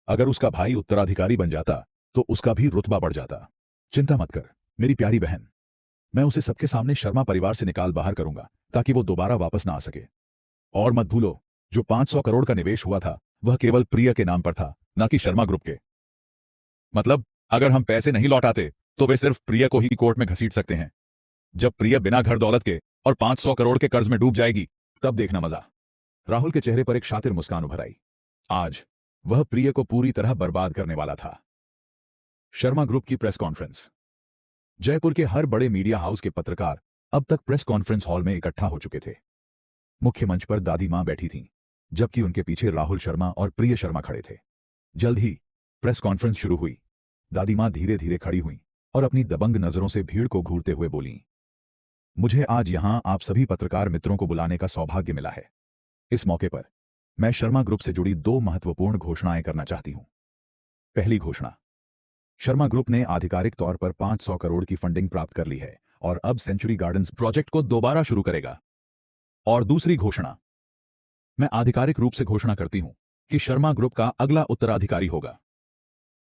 अगर उसका भाई उत्तराधिकारी बन जाता तो उसका भी रुतबा बढ़ जाता। चिंता मत कर मेरी प्यारी बहन, मैं उसे सबके सामने शर्मा परिवार से निकाल बाहर करूंगा ताकि वो दोबारा वापस ना आ सके। और मत भूलो, जो 500 करोड़ का निवेश हुआ था वह केवल प्रिय के नाम पर था, ना कि शर्मा ग्रुप के। मतलब अगर हम पैसे नहीं लौटाते तो वे सिर्फ प्रिय को ही कोर्ट में घसीट सकते हैं। जब प्रिय बिना घर दौलत के और 500 करोड़ के कर्ज में डूब जाएगी तब देखना मजा। राहुल के चेहरे पर एक शातिर मुस्कान उभर आई। आज वह प्रिय को पूरी तरह बर्बाद करने वाला था। शर्मा ग्रुप की प्रेस कॉन्फ्रेंस। जयपुर के हर बड़े मीडिया हाउस के पत्रकार अब तक प्रेस कॉन्फ्रेंस हॉल में इकट्ठा हो चुके थे। मुख्य मंच पर दादी मां बैठी थीं, जबकि उनके पीछे राहुल शर्मा और प्रिय शर्मा खड़े थे। जल्द ही प्रेस कॉन्फ्रेंस शुरू हुई। दादी मां धीरे धीरे खड़ी हुईं और अपनी दबंग नजरों से भीड़ को घूरते हुए बोलीं, मुझे आज यहां आप सभी पत्रकार मित्रों को बुलाने का सौभाग्य मिला है। इस मौके पर मैं शर्मा ग्रुप से जुड़ी 2 महत्वपूर्ण घोषणाएं करना चाहती हूं। पहली घोषणा, शर्मा ग्रुप ने आधिकारिक तौर पर 500 करोड़ की फंडिंग प्राप्त कर ली है और अब सेंचुरी गार्डन्स प्रोजेक्ट को दोबारा शुरू करेगा। और दूसरी घोषणा, मैं आधिकारिक रूप से घोषणा करती हूं कि शर्मा ग्रुप का अगला उत्तराधिकारी होगा